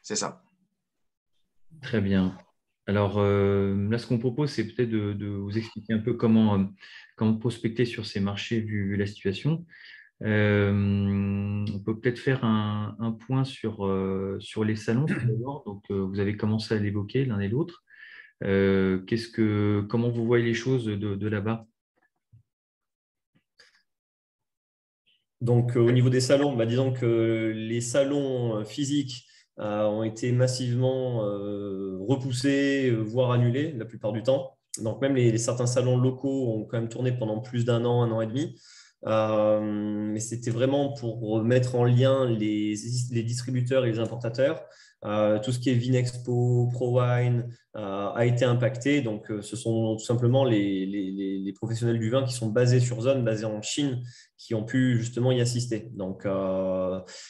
C'est ça. Très bien. Alors là, ce qu'on propose, c'est peut-être de vous expliquer un peu comment prospecter sur ces marchés vu la situation. On peut peut-être faire un point sur les salons. D'abord. Donc, vous avez commencé à l'évoquer l'un et l'autre. Comment vous voyez les choses de là-bas? Donc, au niveau des salons, disons que les salons physiques ont été massivement repoussés, voire annulés la plupart du temps. Donc, même certains salons locaux ont quand même tourné pendant plus d'un an et demi. mais c'était vraiment pour mettre en lien les distributeurs et les importateurs. Tout ce qui est Vinexpo, ProWine a été impacté. Donc, ce sont tout simplement les professionnels du vin qui sont basés sur zone, basés en Chine, qui ont pu justement y assister. Donc,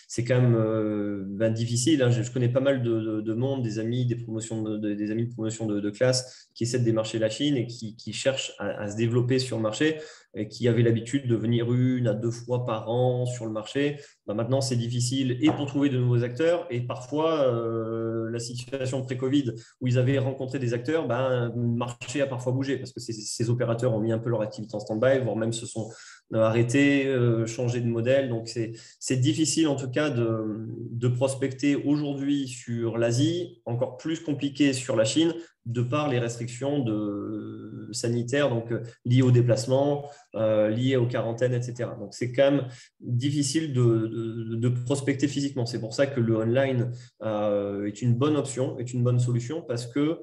c'est quand même difficile. Hein. Je connais pas mal de monde, des amis, des amis de promotion de classe qui essaient de démarcher la Chine et qui cherchent à se développer sur le marché et qui avaient l'habitude de venir 1 à 2 fois par an sur le marché. Ben maintenant, c'est difficile et pour trouver de nouveaux acteurs et parfois la situation pré-Covid où ils avaient rencontré des acteurs, ben, le marché a parfois bougé parce que ces opérateurs ont mis un peu leur activité en stand-by, voire même se sont arrêtés, changé de modèle. Donc, c'est difficile en tout cas de prospecter aujourd'hui sur l'Asie, encore plus compliqué sur la Chine, de par les restrictions sanitaires donc, liées au déplacement, liées aux quarantaines, etc. Donc, c'est quand même difficile de prospecter physiquement. C'est pour ça que le online est une bonne option, est une bonne solution parce que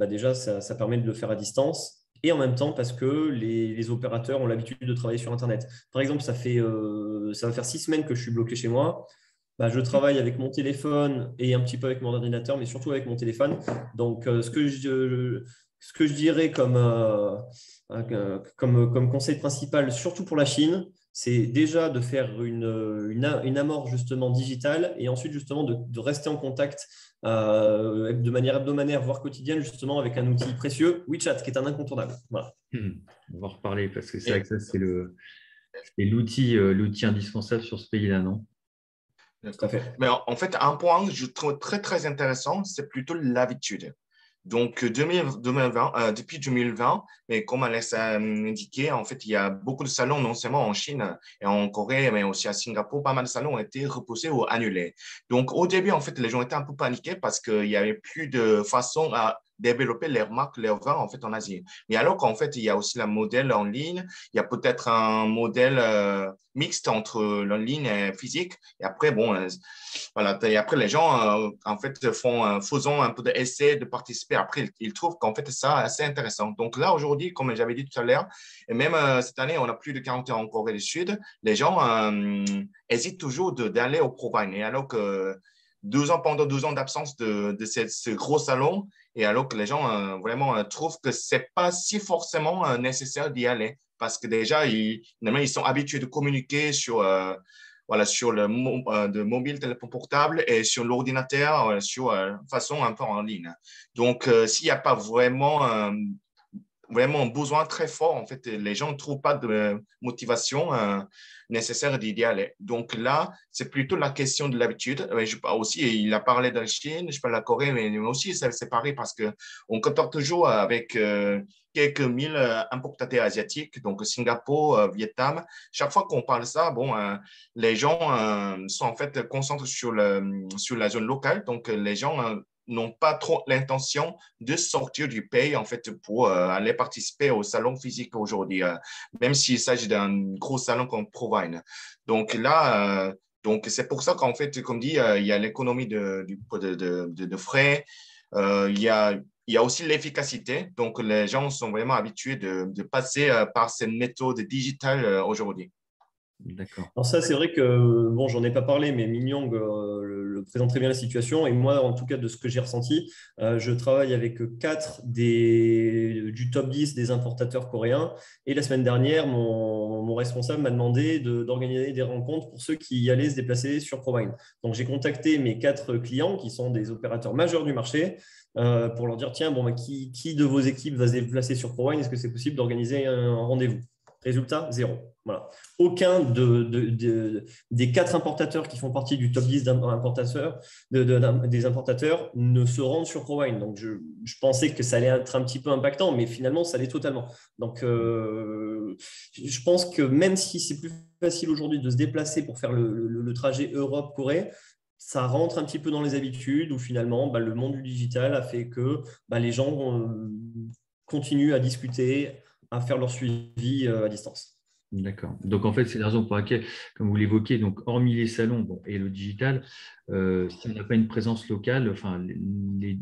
déjà, ça permet de le faire à distance. Et en même temps, parce que les opérateurs ont l'habitude de travailler sur Internet. Par exemple, ça va faire 6 semaines que je suis bloqué chez moi. Je travaille avec mon téléphone et un petit peu avec mon ordinateur, mais surtout avec mon téléphone. Donc, ce que je dirais comme conseil principal, surtout pour la Chine, c'est déjà de faire une amorce justement digitale et ensuite justement de rester en contact de manière hebdomadaire, voire quotidienne, justement avec un outil précieux, WeChat, qui est un incontournable. Voilà. On va en reparler parce que c'est vrai que ça, c'est l'outil indispensable sur ce pays-là, non? Tout à fait. Mais en fait, un point que je trouve très, très intéressant, c'est plutôt l'habitude. Donc, 2020, depuis 2020, mais comme Alex a indiqué, en fait, il y a beaucoup de salons, non seulement en Chine et en Corée, mais aussi à Singapour, pas mal de salons ont été repoussés ou annulés. Donc, au début, en fait, les gens étaient un peu paniqués parce qu'il n'y avait plus de façon à développer leurs marques, leurs vins, en fait, en Asie. Mais alors qu'en fait, il y a aussi le modèle en ligne, il y a peut-être un modèle mixte entre en ligne et physique. Et après, bon, voilà. Et après, les gens, en fait, faisant un peu d'essais, de participer. Après, ils trouvent qu'en fait, ça assez intéressant. Donc là, aujourd'hui, comme j'avais dit tout à l'heure, et même cette année, on a plus de 40 ans en Corée du Sud, les gens hésitent toujours d'aller au Provine. Et alors que pendant 2 ans d'absence de ce gros salon, et alors que les gens vraiment trouvent que c'est pas si forcément nécessaire d'y aller. Parce que déjà, ils sont habitués de communiquer voilà, sur de mobile, téléphone portable et sur l'ordinateur, sur façon un peu en ligne. Donc, s'il n'y a pas vraiment un besoin très fort, en fait, les gens ne trouvent pas de motivation nécessaire d'y aller. Donc là, c'est plutôt la question de l'habitude. Je parle aussi, il a parlé de la Chine, je parle de la Corée, mais aussi c'est pareil parce qu'on compare toujours avec quelques mille importateurs asiatiques, donc Singapour, Vietnam. Chaque fois qu'on parle de ça, bon, les gens sont en fait concentrés sur la zone locale. Donc, les gens n'ont pas trop l'intention de sortir du pays en fait pour aller participer au salon physique aujourd'hui, même s'il s'agit d'un gros salon comme Provine. Donc là, donc c'est pour ça qu'en fait, comme dit, il y a l'économie de frais, il y a aussi l'efficacité. Donc les gens sont vraiment habitués de passer par ces méthodes digitales aujourd'hui. D'accord. Alors ça, c'est vrai que, bon, j'en ai pas parlé, mais Mingyong le présente très bien la situation. Et moi, en tout cas, de ce que j'ai ressenti, je travaille avec 4 du top 10 des importateurs coréens. Et la semaine dernière, mon responsable m'a demandé d'organiser des rencontres pour ceux qui allaient se déplacer sur Provine. Donc, j'ai contacté mes 4 clients, qui sont des opérateurs majeurs du marché, pour leur dire, tiens, bon, qui de vos équipes va se déplacer sur Provine? Est-ce que c'est possible d'organiser un rendez-vous? Résultat, 0. Voilà. Aucun des 4 importateurs qui font partie du top 10 des importateurs ne se rendent sur Provine. Donc, je pensais que ça allait être un petit peu impactant, mais finalement, ça l'est totalement. Donc, je pense que même si c'est plus facile aujourd'hui de se déplacer pour faire le trajet Europe-Corée, ça rentre un petit peu dans les habitudes où finalement, le monde du digital a fait que les gens continuent à discuter, à faire leur suivi à distance. D'accord. Donc, en fait, c'est la raison pour laquelle, comme vous l'évoquez, donc, hormis les salons et le digital, si on n'a pas une présence locale, enfin, les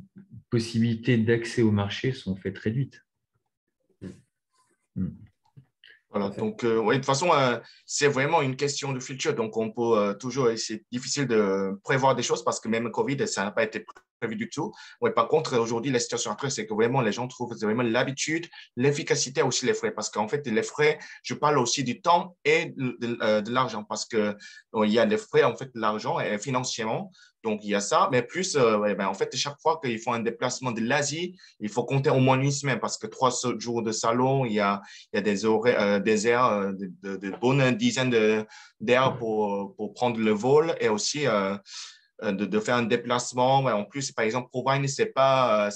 possibilités d'accès au marché sont en fait réduites. Voilà, donc ouais, de toute façon, c'est vraiment une question de futur. Donc, on peut toujours, c'est difficile de prévoir des choses parce que même Covid, ça n'a pas été prévu du tout. Ouais, par contre, aujourd'hui, la situation après, c'est que vraiment, les gens trouvent vraiment l'habitude, l'efficacité aussi les frais. Parce qu'en fait, les frais, je parle aussi du temps et de l'argent parce que il y a les frais, en fait, de l'argent et financièrement. Donc, il y a ça. Mais plus, ouais, ben, en fait, chaque fois qu'ils font un déplacement de l'Asie, il faut compter au moins une semaine parce que 3 jours de salon, il y a des heures, de bonnes dizaines d'heures pour prendre le vol et aussi de faire un déplacement. Ouais, en plus, par exemple, Provence, c'est pas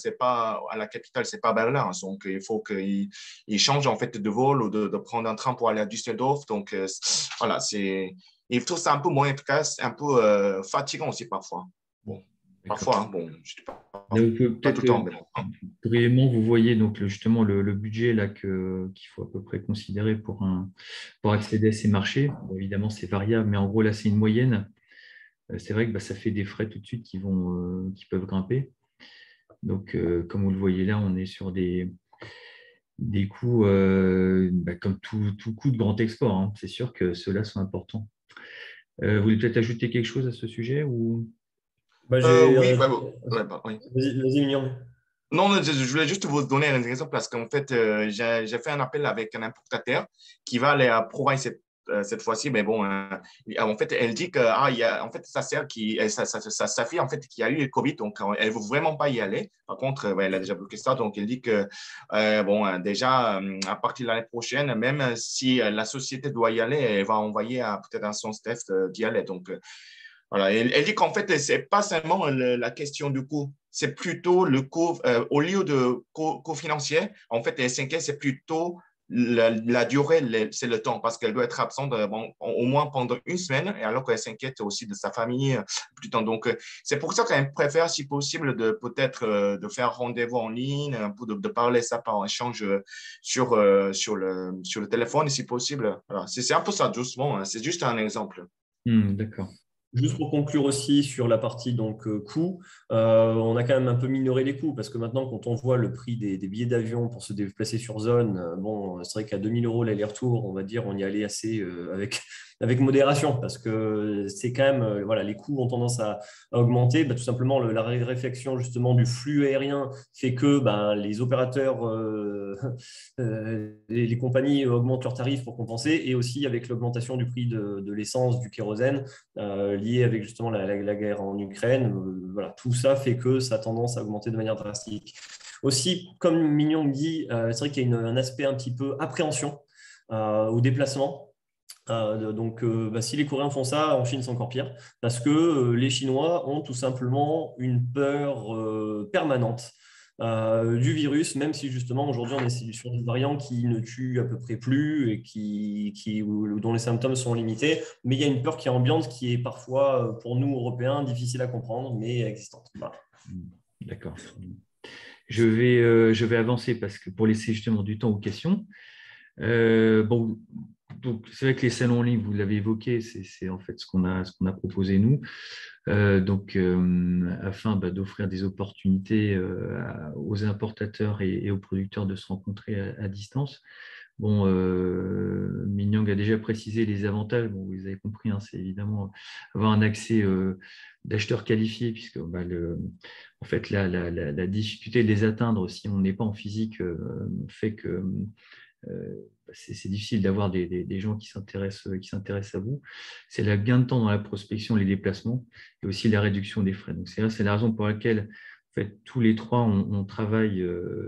à la capitale, c'est pas Berlin. Donc, il faut qu'il change en fait de vol ou de prendre un train pour aller à Düsseldorf. Donc, voilà, il trouve ça un peu moins efficace, un peu fatigant aussi parfois. Bon, parfois, hein, bon, je dis Donc, pas tout peut-être le temps, mais bon. brièvement, vous voyez donc justement le budget là qu'il faut à peu près considérer pour accéder à ces marchés. Bon, évidemment, c'est variable, mais en gros, là, c'est une moyenne. C'est vrai que ça fait des frais tout de suite qui peuvent grimper. Donc, comme vous le voyez là, on est sur des coûts comme tout coût de grand export, hein. C'est sûr que ceux-là sont importants. Vous voulez peut-être ajouter quelque chose à ce sujet ou... Bah, Oui, bah, ouais, bah, oui. Vas-y, Mignon. Non, non, je voulais juste vous donner un exemple parce qu'en fait, j'ai fait un appel avec un importateur qui va aller à Provence cette fois-ci. Mais bon, en fait, elle dit que il y a, en fait, sa sœur sa fille en fait qui a eu le Covid, donc elle veut vraiment pas y aller. Par contre, ouais, elle a déjà bloqué ça, donc elle dit que bon, déjà à partir de l'année prochaine, même si la société doit y aller, elle va envoyer peut-être un son staff d'y aller. Donc voilà, elle dit qu'en fait, c'est pas seulement la question du coût, c'est plutôt le coût, au lieu de coût financier, en fait, elle s'inquiète, c'est plutôt la durée, c'est le temps, parce qu'elle doit être absente au moins pendant une semaine, et alors qu'elle s'inquiète aussi de sa famille plus tard. Donc, c'est pour ça qu'elle préfère, si possible, de peut-être de faire rendez-vous en ligne, un peu de parler ça par échange sur le téléphone, si possible. Voilà. C'est un peu ça, doucement, hein. C'est juste un exemple. D'accord. Juste pour conclure aussi sur la partie donc coût, on a quand même un peu minoré les coûts parce que maintenant, quand on voit le prix des billets d'avion pour se déplacer sur zone, bon, c'est vrai qu'à 2 000 € l'aller-retour, on va dire, on y allait assez avec modération parce que c'est quand même, voilà, les coûts ont tendance à augmenter. Bah, tout simplement, la réflexion justement du flux aérien fait que les opérateurs, les compagnies augmentent leurs tarifs pour compenser et aussi avec l'augmentation du prix de l'essence, du kérosène. Lié avec justement la guerre en Ukraine. Voilà, tout ça fait que ça a tendance à augmenter de manière drastique. Aussi, comme Mignon dit, c'est vrai qu'il y a un aspect un petit peu appréhension au déplacement. Donc, si les Coréens font ça, en Chine, c'est encore pire, parce que les Chinois ont tout simplement une peur permanente du virus, même si justement aujourd'hui on est sur des variants qui ne tuent à peu près plus et dont les symptômes sont limités, mais il y a une peur qui est ambiante qui est parfois pour nous Européens difficile à comprendre, mais existante. Voilà. D'accord. Je vais avancer parce que pour laisser justement du temps aux questions. Bon, donc c'est vrai que les salons en ligne, vous l'avez évoqué, c'est en fait ce qu'on a proposé nous. Afin d'offrir des opportunités aux importateurs et aux producteurs de se rencontrer à distance. Bon, Minyang a déjà précisé les avantages. Bon, vous avez compris, hein, c'est évidemment avoir un accès d'acheteurs qualifiés, puisque en fait, la difficulté de les atteindre si on n'est pas en physique fait que c'est difficile d'avoir des gens qui s'intéressent à vous. C'est le gain de temps dans la prospection, les déplacements, et aussi la réduction des frais. Donc, c'est la raison pour laquelle en fait, tous les trois, on travaille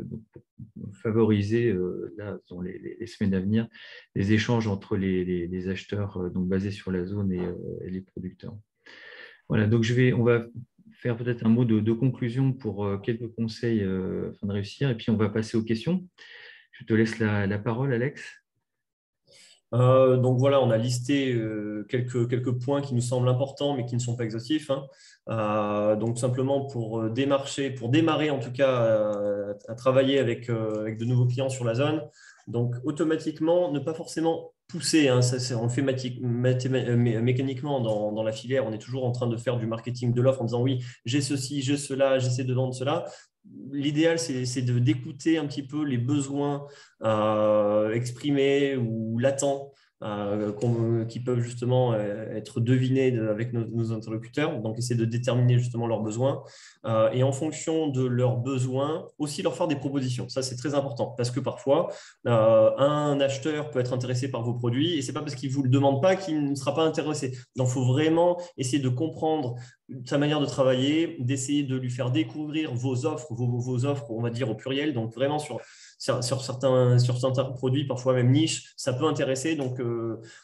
pour favoriser, là, dans les semaines à venir, les échanges entre les acheteurs donc basés sur la zone et les producteurs. Voilà, donc on va faire peut-être un mot de conclusion pour quelques conseils afin de réussir, et puis on va passer aux questions. Je te laisse la parole, Alex. Donc voilà, on a listé quelques points qui nous semblent importants, mais qui ne sont pas exhaustifs, hein. Donc simplement pour démarrer en tout cas à travailler avec de nouveaux clients sur la zone. Donc automatiquement, ne pas forcément pousser, hein, on le fait mécaniquement dans la filière, on est toujours en train de faire du marketing de l'offre en disant oui, j'ai ceci, j'ai cela, j'essaie de vendre cela. l'idéal, c'est d'écouter un petit peu les besoins exprimés ou latents qui peuvent justement être devinés avec nos interlocuteurs. Donc, essayer de déterminer justement leurs besoins et en fonction de leurs besoins, aussi leur faire des propositions. Ça, c'est très important parce que parfois, un acheteur peut être intéressé par vos produits et ce n'est pas parce qu'il ne vous le demande pas qu'il ne sera pas intéressé. Donc, il faut vraiment essayer de comprendre sa manière de travailler, d'essayer de lui faire découvrir vos offres, vos offres, on va dire au pluriel, donc vraiment sur certains produits, parfois même niches, ça peut intéresser. Donc,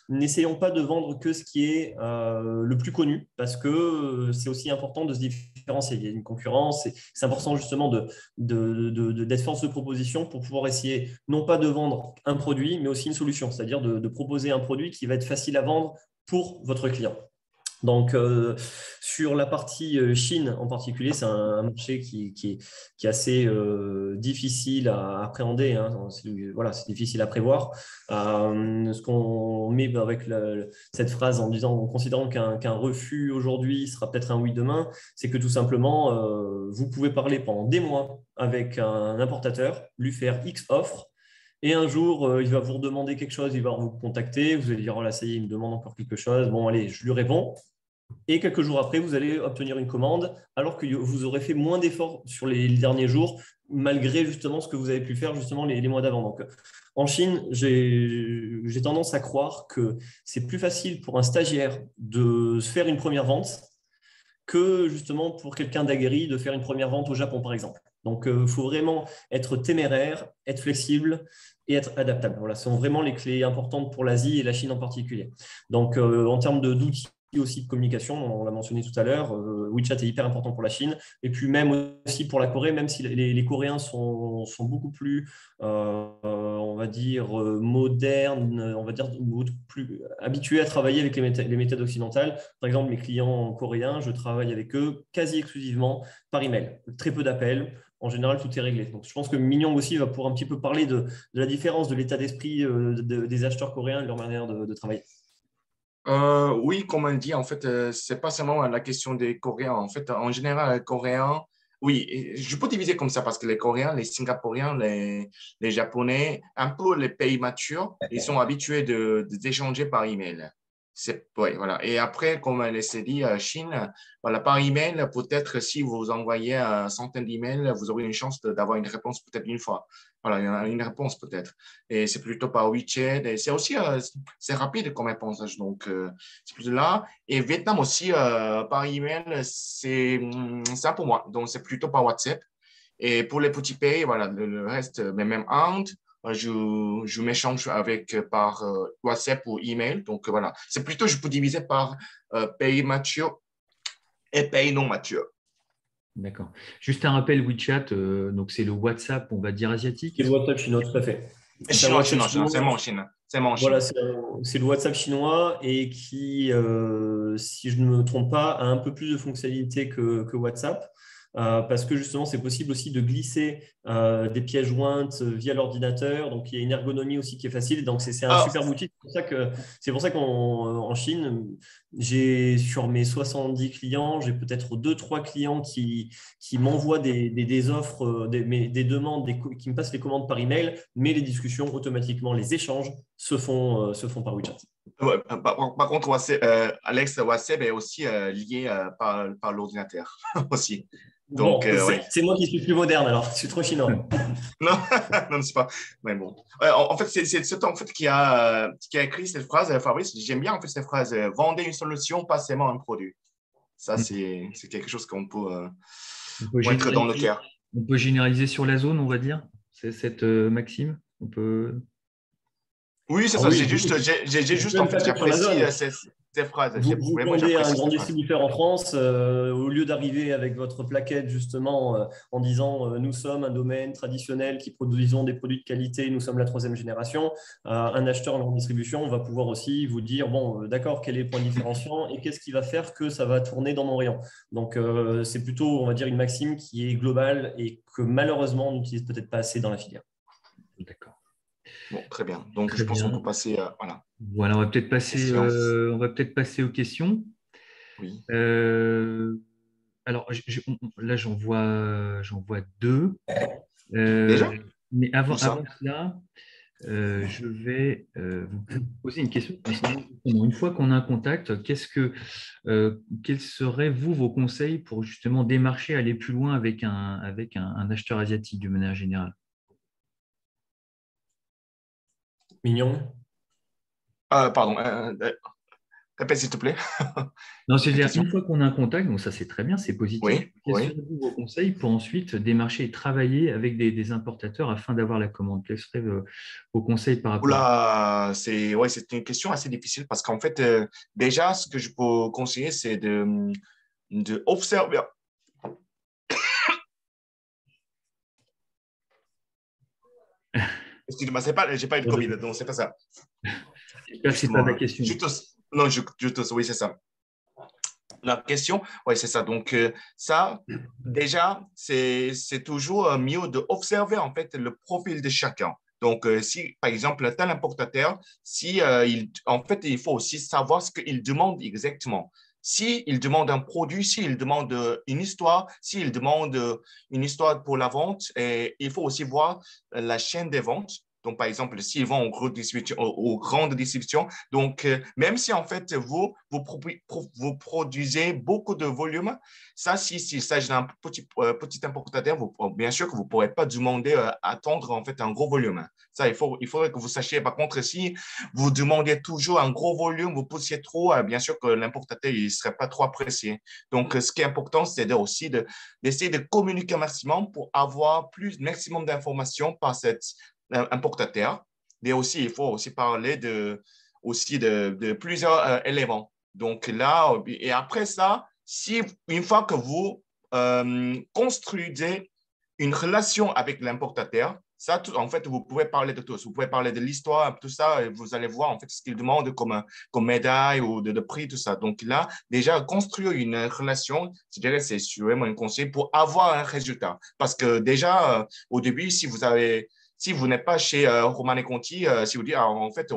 n'essayons pas de vendre que ce qui est le plus connu parce que c'est aussi important de se différencier. Il y a une concurrence et c'est important justement d'être force de proposition pour pouvoir essayer non pas de vendre un produit, mais aussi une solution, c'est-à-dire de proposer un produit qui va être facile à vendre pour votre client. Donc, sur la partie Chine en particulier, c'est un marché qui est assez difficile à appréhender. Hein. C'est difficile à prévoir. Ce qu'on met avec cette phrase en considérant qu'un refus aujourd'hui sera peut-être un oui demain, c'est que tout simplement, vous pouvez parler pendant des mois avec un importateur, lui faire X offres. Et un jour, il va vous redemander quelque chose, il va vous contacter, vous allez dire, oh là, ça y est, il me demande encore quelque chose. Bon, allez, je lui réponds. Et quelques jours après, vous allez obtenir une commande alors que vous aurez fait moins d'efforts sur les derniers jours, malgré justement ce que vous avez pu faire justement les mois d'avant. Donc, en Chine, j'ai tendance à croire que c'est plus facile pour un stagiaire de se faire une première vente que justement pour quelqu'un d'aguerri de faire une première vente au Japon, par exemple. Donc, il faut vraiment être téméraire, être flexible et être adaptable. Voilà, ce sont vraiment les clés importantes pour l'Asie et la Chine en particulier. Donc, en termes d'outils aussi de communication, on l'a mentionné tout à l'heure, WeChat est hyper important pour la Chine et puis même aussi pour la Corée, même si les Coréens sont beaucoup plus, on va dire, modernes, on va dire, beaucoup plus habitués à travailler avec les méthodes occidentales. Par exemple, mes clients coréens, je travaille avec eux quasi exclusivement par email, très peu d'appels. En général, tout est réglé. Donc, je pense que Mignon aussi va pouvoir un petit peu parler de la différence de l'état d'esprit des acheteurs coréens et de leur manière de travailler. Oui, comme on dit, en fait, c'est pas seulement la question des Coréens. En fait, en général, les Coréens, oui, et je peux diviser comme ça parce que les Coréens, les Singapouriens, les Japonais, un peu les pays matures, ils sont habitués d'échanger par email. Ouais, voilà. Et après, comme elle s'est dit, Chine, voilà, par email, peut-être si vous envoyez un centaine d'emails, vous aurez une chance d'avoir une réponse peut-être une fois. Voilà, il y en a une réponse peut-être. Et c'est plutôt par WeChat. Et c'est aussi, c'est rapide comme réponse. Donc, c'est plutôt là. Et Vietnam aussi, par email, c'est ça pour moi. Donc, c'est plutôt par WhatsApp. Et pour les petits pays, voilà, le reste, mais même Inde, je m'échange avec par WhatsApp ou email. Donc, voilà. C'est plutôt, je peux diviser par pays mature et pays non mature. D'accord. Juste un rappel, WeChat, donc c'est le WhatsApp, on va dire C'est asiatique. le WhatsApp chinois, tout à fait. C'est un Chinois, WhatsApp chinois, chinois. C'est chinois. mon Chine. C'est mon Chine. Voilà, c'est le WhatsApp chinois et qui, si je ne me trompe pas, a un peu plus de fonctionnalités que WhatsApp. Parce que justement, c'est possible aussi de glisser des pièces jointes via l'ordinateur. Donc, il y a une ergonomie aussi qui est facile. Donc, c'est un Ah, super outil. C'est pour ça qu'en Chine, j'ai sur mes 70 clients, j'ai peut-être 2-3 clients qui m'envoient des offres, des demandes, qui me passent les commandes par email, mais les discussions automatiquement, les échanges se font par WeChat. ouais, par contre, Alex, WhatsApp est aussi lié par l'ordinateur aussi. Donc, Bon, ouais. c'est moi qui suis plus moderne alors, je suis trop chinois. Non, non, c'est pas. Mais bon. En fait, c'est ce en fait, qui a écrit cette phrase, Fabrice. J'aime bien en fait cette phrase vendez une solution, pas seulement un produit. Ça, c'est quelque chose qu'on peut mettre dans le cœur. On peut généraliser sur la zone, on va dire. C'est cette maxime. On peut. Oui, c'est Ah ça. oui, J'ai juste en même pas fait, que sur la j'apprécie zone. ces phrases. Vous Vraiment, vendez à un j'apprécie grand ces phrases. distributeur en France, au lieu d'arriver avec votre plaquette justement en disant nous sommes un domaine traditionnel qui produisons des produits de qualité, nous sommes la troisième génération, un acheteur en grande distribution va pouvoir aussi vous dire bon, d'accord, quel est le point différenciant et qu'est-ce qui va faire que ça va tourner dans mon rayon. Donc, c'est plutôt, on va dire, une maxime qui est globale et que malheureusement, on n'utilise peut-être pas assez dans la filière. D'accord. Bon, très bien. Donc, Très je pense qu'on bien. peut passer voilà. Voilà, on va peut-être passer, Questions. on va peut-être passer aux questions. Oui. Alors, là, j'en vois deux. Déjà? Mais Où avant ça? cela, je vais vous poser une question concernant justement, une fois qu'on a un contact, quels seraient, vous, vos conseils pour justement démarcher, aller plus loin avec un acheteur asiatique de manière générale? Mignon. Pardon, répète s'il te plaît. Non, La c'est-à-dire, question. une fois qu'on a un contact, donc ça c'est très bien, c'est positif, Oui, quels oui. seraient vous, vos conseils pour ensuite démarcher et travailler avec des importateurs afin d'avoir la commande? Quels seraient vos conseils par rapport à ça? Oula, c'est une question assez difficile parce qu'en fait, déjà, ce que je peux conseiller, c'est de observer. Excusez-moi, j'ai pas eu de Covid, donc c'est pas ça. J'espère que ce n'est pas Justement, ma hein. question. Je tousse. Non, je tousse, oui, c'est ça. La question, oui, c'est ça. Donc, ça, déjà, c'est toujours mieux d'observer en fait le profil de chacun. Donc, si, par exemple, un tel importateur, si, en fait, il faut aussi savoir ce qu'il demande exactement. S'il demande un produit, s'il demande une histoire, s'il demande une histoire pour la vente, et il faut aussi voir la chaîne des ventes. Donc, par exemple, s'ils vont aux grandes distributions, donc, même si en fait vous produisez beaucoup de volume, ça, s'il s'agit d'un petit importateur, bien sûr que vous ne pourrez pas demander attendre en fait un gros volume. Ça, il faudrait que vous sachiez. Par contre, si vous demandez toujours un gros volume, vous poussiez trop, bien sûr que l'importateur il ne serait pas trop apprécié. Donc, ce qui est important, c'est aussi d'essayer de communiquer un maximum pour avoir maximum d'informations par cet importateur. Mais aussi, il faut aussi parler de plusieurs éléments. Donc là, et après ça, si une fois que vous construisez une relation avec l'importateur, ça, en fait, vous pouvez parler de tout. Vous pouvez parler de l'histoire, tout ça, et vous allez voir en fait ce qu'il demande comme médaille ou de prix, tout ça. Donc là, déjà, construire une relation, je dirais, c'est vraiment un conseil pour avoir un résultat. Parce que déjà, au début, si vous n'êtes pas chez Romane Conti, si vous dites, ah, en fait,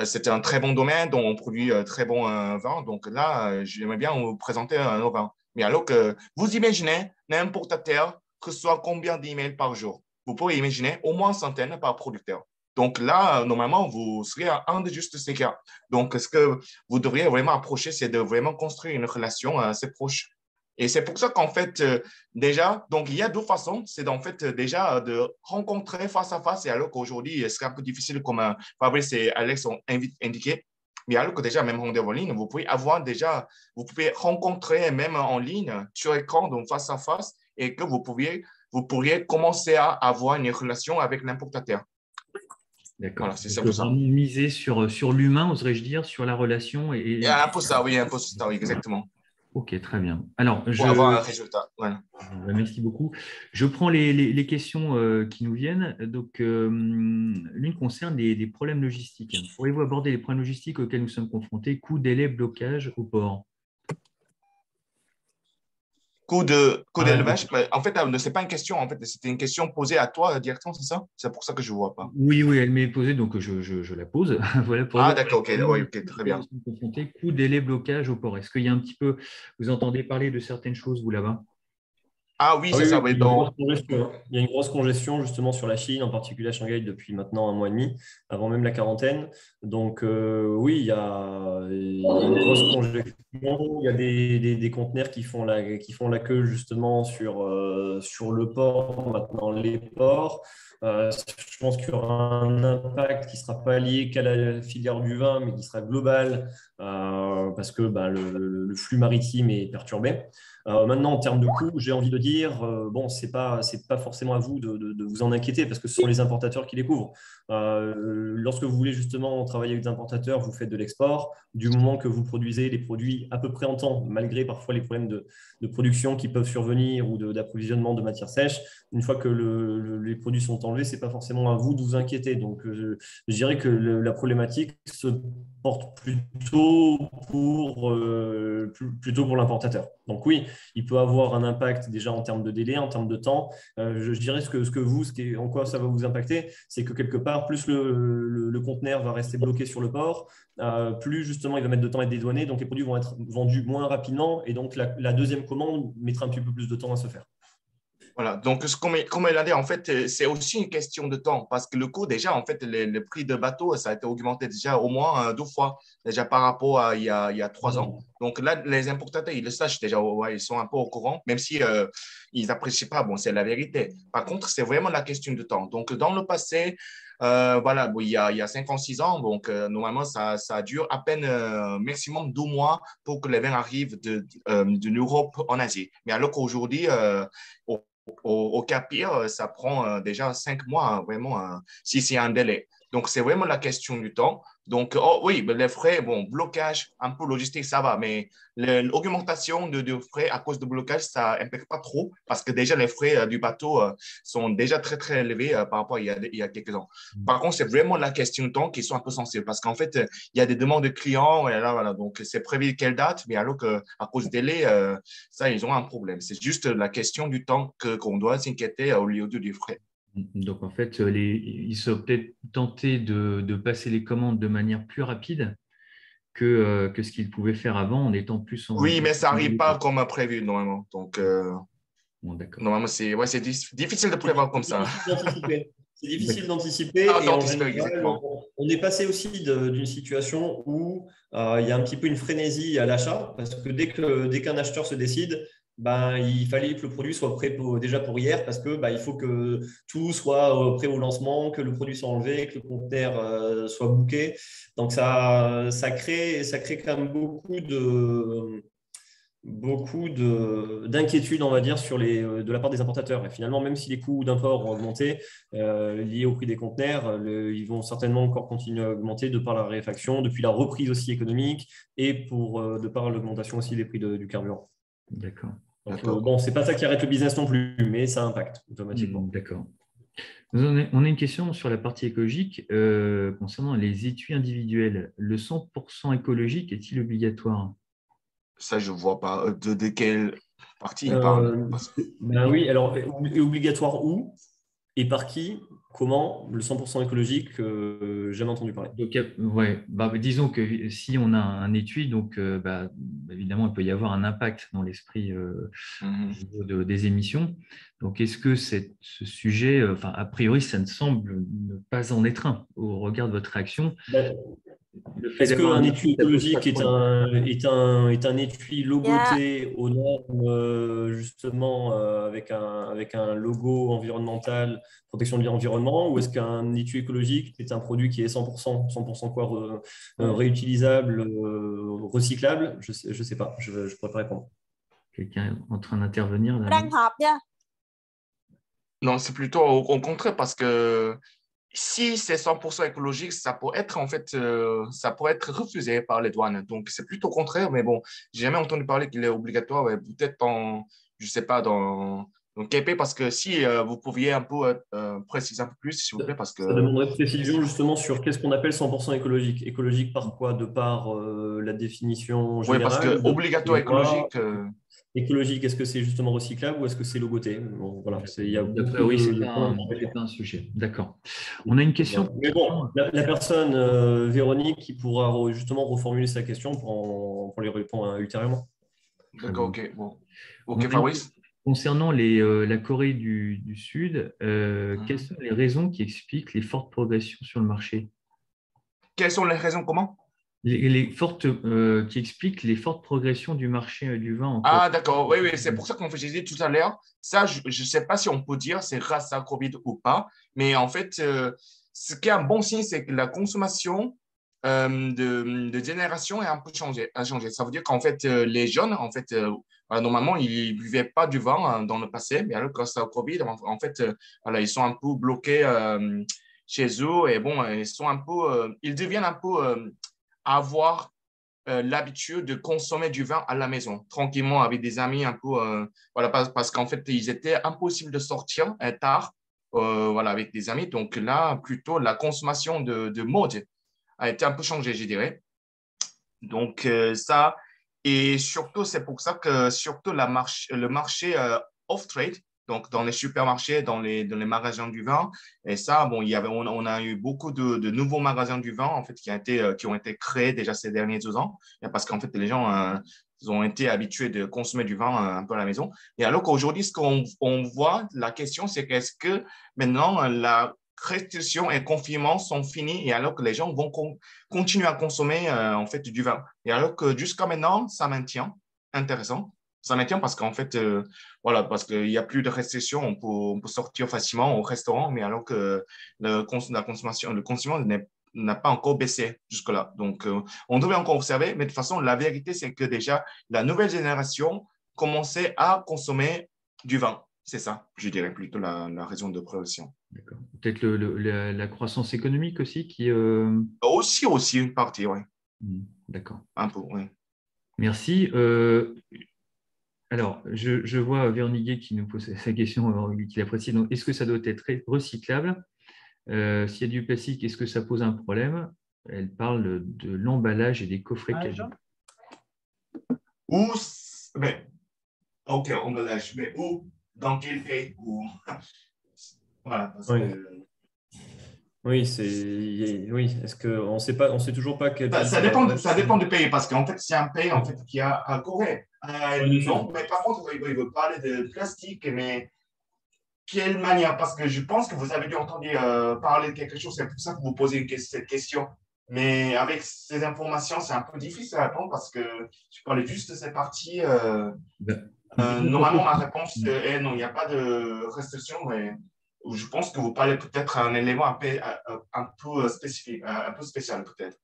c'est un très bon domaine dont on produit très bon vin. Donc là, j'aimerais bien vous présenter nos vins. Mais alors que vous imaginez n'importe terre reçoit combien d'emails par jour? Vous pouvez imaginer au moins une centaine par producteur. Donc là, normalement, vous serez à un de juste ces cas. Donc, ce que vous devriez vraiment approcher, c'est de vraiment construire une relation assez proche. Et c'est pour ça qu'en fait, déjà, donc il y a deux façons. C'est en fait déjà de rencontrer face à face. Et alors qu'aujourd'hui, ce serait un peu difficile, comme Fabrice et Alex ont indiqué. Mais alors que déjà, même rendez-vous en ligne, vous pouvez rencontrer même en ligne, sur écran, donc face à face, et que vous pourriez commencer à avoir une relation avec l'importateur. D'accord. Voilà, c'est Donc, ça pour ça. vraiment miser sur l'humain, oserais-je dire, sur la relation. Et un peu ça, oui, un peu ça, oui, exactement. Ok, très bien. Alors, Pour avoir un résultat. Voilà. merci beaucoup. Je prends les questions qui nous viennent. Donc, l'une concerne des problèmes logistiques. Pourriez-vous aborder les problèmes logistiques auxquels nous sommes confrontés? Coûts, délais, blocage au port. Coût d'élevage, en fait, ce n'est pas une question, en fait, c'était une question posée à toi directement, c'est ça? C'est pour ça que je ne vois pas. Oui, oui, elle m'est posée, donc je la pose. Voilà, Ah, pourriez-vous d'accord, ok, oui, aborder ok, très auxquels nous bien. sommes confrontés? Coûts, délais, blocage au port. Est-ce qu'il y a un petit peu, vous entendez parler de certaines choses, vous, là-bas? Ah oui, Ah c'est oui, ça, oui, oui. il y a une grosse congestion. Il y a une grosse congestion justement sur la Chine, en particulier à Shanghai, depuis maintenant 1 mois et demi, avant même la quarantaine. Donc oui, il y a une grosse congestion. Il y a des conteneurs qui font la queue justement sur le port, maintenant les ports. Je pense qu'il y aura un impact qui ne sera pas lié qu'à la filière du vin, mais qui sera global parce que le flux maritime est perturbé. Maintenant, en termes de coûts, j'ai envie de dire, bon, c'est pas forcément à vous de vous en inquiéter parce que ce sont les importateurs qui les couvrent. Lorsque vous voulez justement travailler avec des importateurs, vous faites de l'export. Du moment que vous produisez les produits à peu près en temps, malgré parfois les problèmes de production qui peuvent survenir ou d'approvisionnement de matières sèches, une fois que les produits sont enlevés, ce n'est pas forcément à vous de vous inquiéter. Donc, je dirais que la problématique se porte plutôt pour l'importateur. Donc oui, il peut avoir un impact déjà en termes de délai, en termes de temps. Je dirais en quoi ça va vous impacter, c'est que quelque part, plus le conteneur va rester bloqué sur le port, plus justement il va mettre de temps à être dédouané, donc les produits vont être vendus moins rapidement et donc la deuxième commande mettra un petit peu plus de temps à se faire. Voilà, donc comme il a dit, en fait, c'est aussi une question de temps parce que le coût, déjà, en fait, le prix de bateau, ça a été augmenté déjà au moins 2 fois, déjà par rapport à il y a 3 ans. Donc là, les importateurs, ils le sachent déjà, ouais, ils sont un peu au courant, même si ils n'apprécient pas, bon, c'est la vérité. Par contre, c'est vraiment la question de temps. Donc, dans le passé, voilà, bon, il y a 5 ans, 6 ans, donc normalement, ça dure à peine maximum 12 mois pour que les vins arrivent de l'Europe en Asie. Mais alors qu'aujourd'hui, au cas pire, ça prend déjà 5 mois, hein, vraiment, si c'est un délai. Donc, c'est vraiment la question du temps. Donc, oh, oui, ben, les frais, bon, blocage, un peu logistique, ça va, mais l'augmentation de frais à cause de blocage, ça n'impacte pas trop parce que déjà, les frais du bateau sont déjà très, très élevés par rapport à il y a quelques ans. Par contre, c'est vraiment la question de temps qui sont un peu sensibles parce qu'en fait, il y a des demandes de clients, voilà, donc c'est prévu quelle date, mais alors qu'à cause des délais, ça, ils ont un problème. C'est juste la question du temps qu'on doit s'inquiéter au lieu du frais. Donc, en fait, ils sont peut-être tentés de passer les commandes de manière plus rapide que ce qu'ils pouvaient faire avant en étant plus en… Oui, mais ça n'arrive pas comme prévu normalement. Donc, Bon, d'accord. normalement, c'est difficile de prévoir comme ça. C'est difficile d'anticiper et en D'anticiper, général, exactement. on est passé aussi d'une situation où il y a un petit peu une frénésie à l'achat parce que dès qu'un acheteur se décide, ben, il fallait que le produit soit prêt déjà pour hier parce que il faut que tout soit prêt au lancement, que le produit soit enlevé, que le conteneur soit booké. Donc, ça crée quand même beaucoup d'inquiétudes, on va dire, de la part des importateurs. Et finalement, même si les coûts d'import ont augmenté liés au prix des conteneurs, ils vont certainement encore continuer à augmenter de par la raréfaction, depuis la reprise aussi économique et de par l'augmentation aussi des prix du carburant. D'accord. Donc, bon, c'est pas ça qui arrête le business non plus, mais ça impacte automatiquement. D'accord. On a une question sur la partie écologique concernant les étuis individuels. Le 100% écologique est-il obligatoire? Ça, je ne vois pas de quelle partie il parle. Oui, alors, est obligatoire où et par qui? Comment? Le 100% écologique, jamais entendu parler. Donc, ouais, disons que si on a un étui, donc évidemment, il peut y avoir un impact dans l'esprit au niveau des émissions. Donc, est-ce que ce sujet, a priori, ça ne semble ne pas en être un au regard de votre réaction. Est-ce qu'un étui écologique est un étui logoté aux normes, justement, avec un logo environnemental, protection de l'environnement, ou est-ce qu'un étui écologique est un produit qui est 100% quoi, réutilisable, recyclable? Je sais pas, je ne pourrais pas répondre. Quelqu'un est en train d'intervenir là? Non, c'est plutôt au contraire parce que si c'est 100% écologique, ça peut être en fait, ça pourrait être refusé par les douanes. Donc c'est plutôt au contraire, mais bon, j'ai jamais entendu parler qu'il est obligatoire. Ouais, peut-être je sais pas, dans quel pays, parce que si vous pouviez un peu préciser un peu plus, s'il vous plaît, parce que… Ça demanderait de précision justement sur qu'est-ce qu'on appelle 100% écologique. Écologique par quoi? De par la définition Oui, parce que générale, obligatoire écologique… écologique, est-ce que c'est justement recyclable ou est-ce que c'est logoté? Bon, voilà, il y a beaucoup oui, ce n'est de pas un sujet. D'accord. On a une question. Mais bon, la personne, Véronique, qui pourra justement reformuler sa question pour lui répondre ultérieurement. D'accord, ok. Bon. Ok, Fabrice. Concernant la Corée du Sud, quelles sont les raisons qui expliquent les fortes progressions sur le marché? Quelles sont les raisons, comment? Qui expliquent les fortes progressions du marché du vin en Corée. Ah, d'accord. Oui, oui, c'est pour ça qu'on fait, j'ai dit tout à l'heure. Ça, je ne sais pas si on peut dire c'est grâce à Covid ou pas. Mais en fait, ce qui est un bon signe, c'est que la consommation de génération est un peu changée. Ça veut dire qu'en fait, les jeunes, en fait, normalement, ils ne buvaient pas du vin dans le passé. Mais alors, grâce au Covid, en fait, voilà, ils sont un peu bloqués chez eux. Et bon, ils deviennent un peu avoir l'habitude de consommer du vin à la maison, tranquillement, avec des amis un peu, voilà, parce qu'en fait, ils étaient impossible de sortir tard, voilà, avec des amis. Donc là, plutôt, la consommation de mode a été un peu changée, je dirais. Donc ça, Et surtout, c'est pour ça que surtout le marché off-trade, donc dans les supermarchés, dans les magasins du vin, et ça, bon, on a eu beaucoup de nouveaux magasins du vin en fait, qui ont été créés déjà ces derniers 2 ans, et parce qu'en fait, les gens ils ont été habitués de consommer du vin un peu à la maison. Et alors qu'aujourd'hui, ce qu'on voit, la question, c'est qu'est-ce que maintenant, la restriction et confinement sont finis et alors que les gens vont continuer à consommer en fait du vin. Et alors que jusqu'à maintenant, ça maintient. Intéressant. Ça maintient parce qu'en fait, voilà, parce qu'il n'y a plus de restrictions, on peut sortir facilement au restaurant, mais alors que la consommation, le consommation n'a pas encore baissé jusque-là. Donc, on devait encore observer, mais de toute façon, la vérité, c'est que déjà, la nouvelle génération commençait à consommer du vin. C'est ça, je dirais plutôt la raison de prévention. D'accord. Peut-être la croissance économique aussi qui… Aussi une partie, oui. D'accord. Un peu, oui. Merci. Alors, je vois Véronique qui nous pose sa question, qui l'apprécie. Donc, est-ce que ça doit être recyclable? S'il y a du plastique, est-ce que ça pose un problème? Elle parle de l'emballage et des coffrets cajou. Mais, ok, emballage, mais où? Dans quel pays? Voilà, parce que… Oui, oui. Est-ce qu'on sait pas, on sait toujours pas quel pays ça dépend du pays, parce qu'en fait, c'est un pays en fait, qui a à Corée. Non, mais par contre, il veut parler de plastique, mais quelle manière? Parce que je pense que vous avez dû entendre parler de quelque chose, c'est pour ça que vous posez cette question. Mais avec ces informations, c'est un peu difficile à répondre parce que je parlais juste de cette partie. Normalement, ma réponse est non, il n'y a pas de restriction, mais je pense que vous parlez peut-être un élément un peu spécifique, un peu spécial peut-être.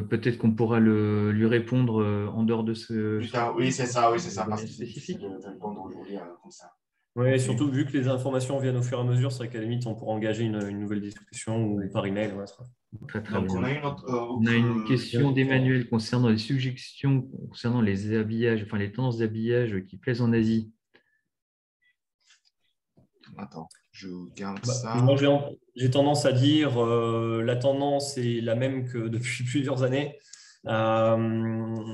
Peut-être qu'on pourra lui répondre en dehors de ce… Plus tard, oui, c'est ça, parce que c'est spécifique. difficile de répondre aujourd'hui comme ça. Oui, okay. Surtout vu que les informations viennent au fur et à mesure, c'est vrai qu'à la limite, on pourra engager une nouvelle discussion ou par email. Ouais, très donc, bien. On a une question d'Emmanuel concernant les suggestions, concernant les habillages, enfin les tendances d'habillage qui plaisent en Asie. Attends, je garde ça. Moi, j'ai tendance à dire la tendance est la même que depuis plusieurs années.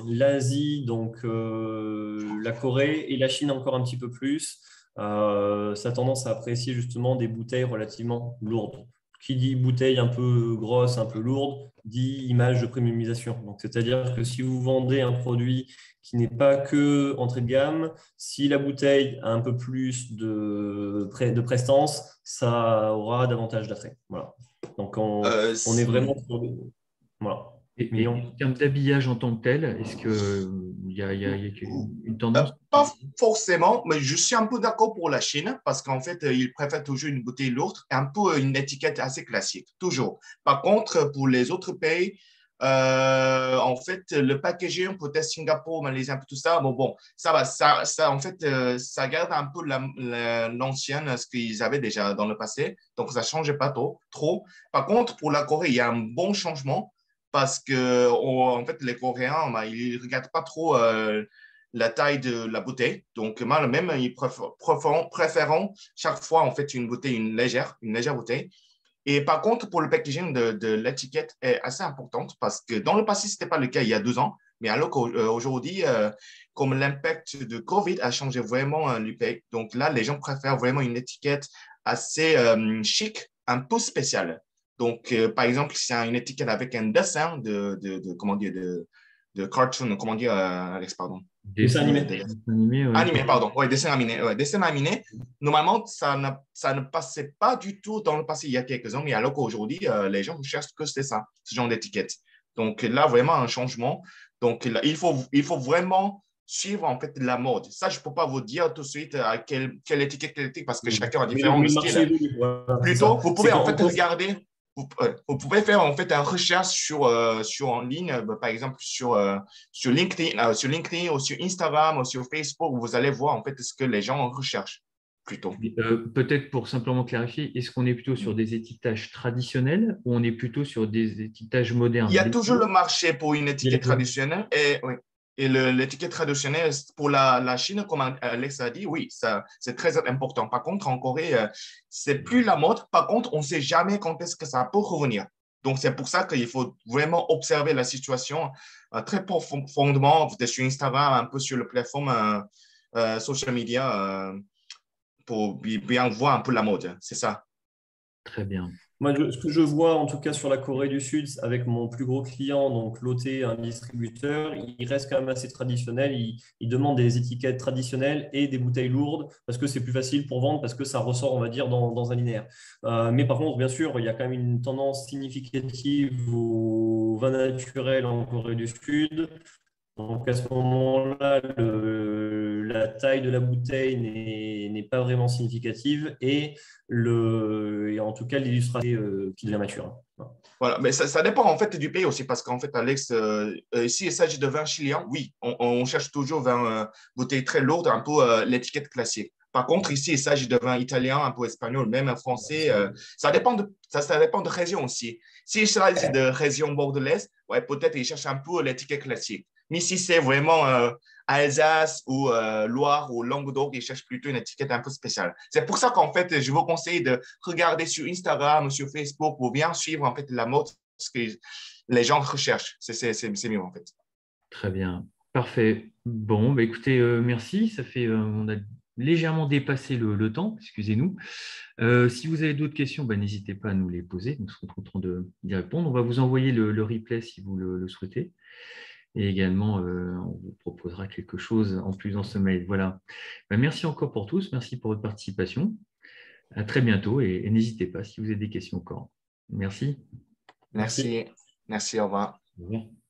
L'Asie, donc la Corée et la Chine encore un petit peu plus. Ça a tendance à apprécier justement des bouteilles relativement lourdes. Qui dit bouteille un peu grosse, un peu lourde, dit image de premiumisation. Donc, c'est-à-dire que si vous vendez un produit qui n'est pas que entrée de gamme, si la bouteille a un peu plus de prestance, ça aura davantage d'attrait. Voilà. Donc, on est vraiment sur… Voilà. Et en termes d'habillage en tant que tel, est-ce qu'il y a une tendance? Pas forcément, mais je suis un peu d'accord pour la Chine parce qu'en fait, ils préfèrent toujours une bouteille lourde et un peu une étiquette assez classique, toujours. Par contre, pour les autres pays, en fait, le packaging, peut-être Singapour, Malaisie, un peu tout ça, bon, ça va, en fait, ça garde un peu l'ancienne, ce qu'ils avaient déjà dans le passé, donc ça ne changeait pas trop. Par contre, pour la Corée, il y a un bon changement parce que, en fait, les Coréens, ils ne regardent pas trop la taille de la bouteille. Donc, même, ils préférons chaque fois, en fait, une bouteille, une légère bouteille. Et par contre, pour le packaging de l'étiquette est assez importante parce que dans le passé, ce n'était pas le cas il y a 2 ans. Mais alors qu'aujourd'hui, comme l'impact de COVID a changé vraiment le pays, donc là, les gens préfèrent vraiment une étiquette assez chic, un peu spéciale. Donc, par exemple, c'est une étiquette avec un dessin comment dire, de cartoon, comment dire, Alex, pardon. Dessin animé. Animé, pardon. Oui, dessin animé. Ouais, dessin animé. Normalement, ça ne passait pas du tout dans le passé il y a quelques ans, mais alors qu'aujourd'hui, les gens cherchent que c'est ça, ce genre d'étiquette. Donc là, vraiment un changement. Donc là, il faut vraiment suivre en fait la mode. Ça, je ne peux pas vous dire tout de suite quelle étiquette parce que chacun a différents styles. Plutôt, vous pouvez en fait regarder. Vous pouvez faire en fait une recherche sur en ligne, par exemple sur LinkedIn ou sur Instagram ou sur Facebook, où vous allez voir en fait ce que les gens recherchent plutôt. Peut-être pour simplement clarifier, est-ce qu'on est plutôt sur des étiquetages traditionnels ou on est plutôt sur des étiquetages modernes? Il y a toujours le marché pour une étiquette traditionnelle et l'étiquette traditionnelle pour la Chine, comme Alex a dit, oui, c'est très important. Par contre, en Corée, c'est plus la mode. Par contre, on ne sait jamais quand est-ce que ça peut revenir. Donc, c'est pour ça qu'il faut vraiment observer la situation très profondément, peut-être sur Instagram, un peu sur le plateforme social media, pour bien voir un peu la mode. C'est ça. Très bien. Moi, ce que je vois, en tout cas sur la Corée du Sud, avec mon plus gros client, donc Lotte, un distributeur, il reste quand même assez traditionnel. Il demande des étiquettes traditionnelles et des bouteilles lourdes parce que c'est plus facile pour vendre, parce que ça ressort, on va dire, dans un linéaire. Mais par contre, bien sûr, il y a quand même une tendance significative au vin naturel en Corée du Sud. Donc à ce moment-là, la taille de la bouteille n'est pas vraiment significative et en tout cas l'illustration qui devient mature. Voilà, mais ça dépend en fait du pays aussi, parce qu'en fait, Alex, ici, il s'agit de vin chilien, oui, on cherche toujours vin bouteille très lourde, un peu l'étiquette classique. Par contre, ici, il s'agit de vin italien, un peu espagnol, même un français. Ça dépend de région aussi. Si il s'agit de région bordelaise, ouais, peut-être il cherche un peu l'étiquette classique. Mais si c'est vraiment Alsace ou Loire ou Languedoc, ils cherchent plutôt une étiquette un peu spéciale. C'est pour ça qu'en fait, je vous conseille de regarder sur Instagram ou sur Facebook pour bien suivre en fait la mode, ce que les gens recherchent. C'est mieux en fait. Très bien. Parfait. Bon, bah, écoutez, merci. On a légèrement dépassé le temps, excusez-nous. Si vous avez d'autres questions, bah, n'hésitez pas à nous les poser. Nous serons contents d'y répondre. On va vous envoyer le replay si vous le souhaitez. Et également, on vous proposera quelque chose en plus dans ce mail. Voilà. Bah, merci encore pour tous. Merci pour votre participation. À très bientôt et n'hésitez pas si vous avez des questions encore. Merci. Merci. Merci, au revoir. Au revoir.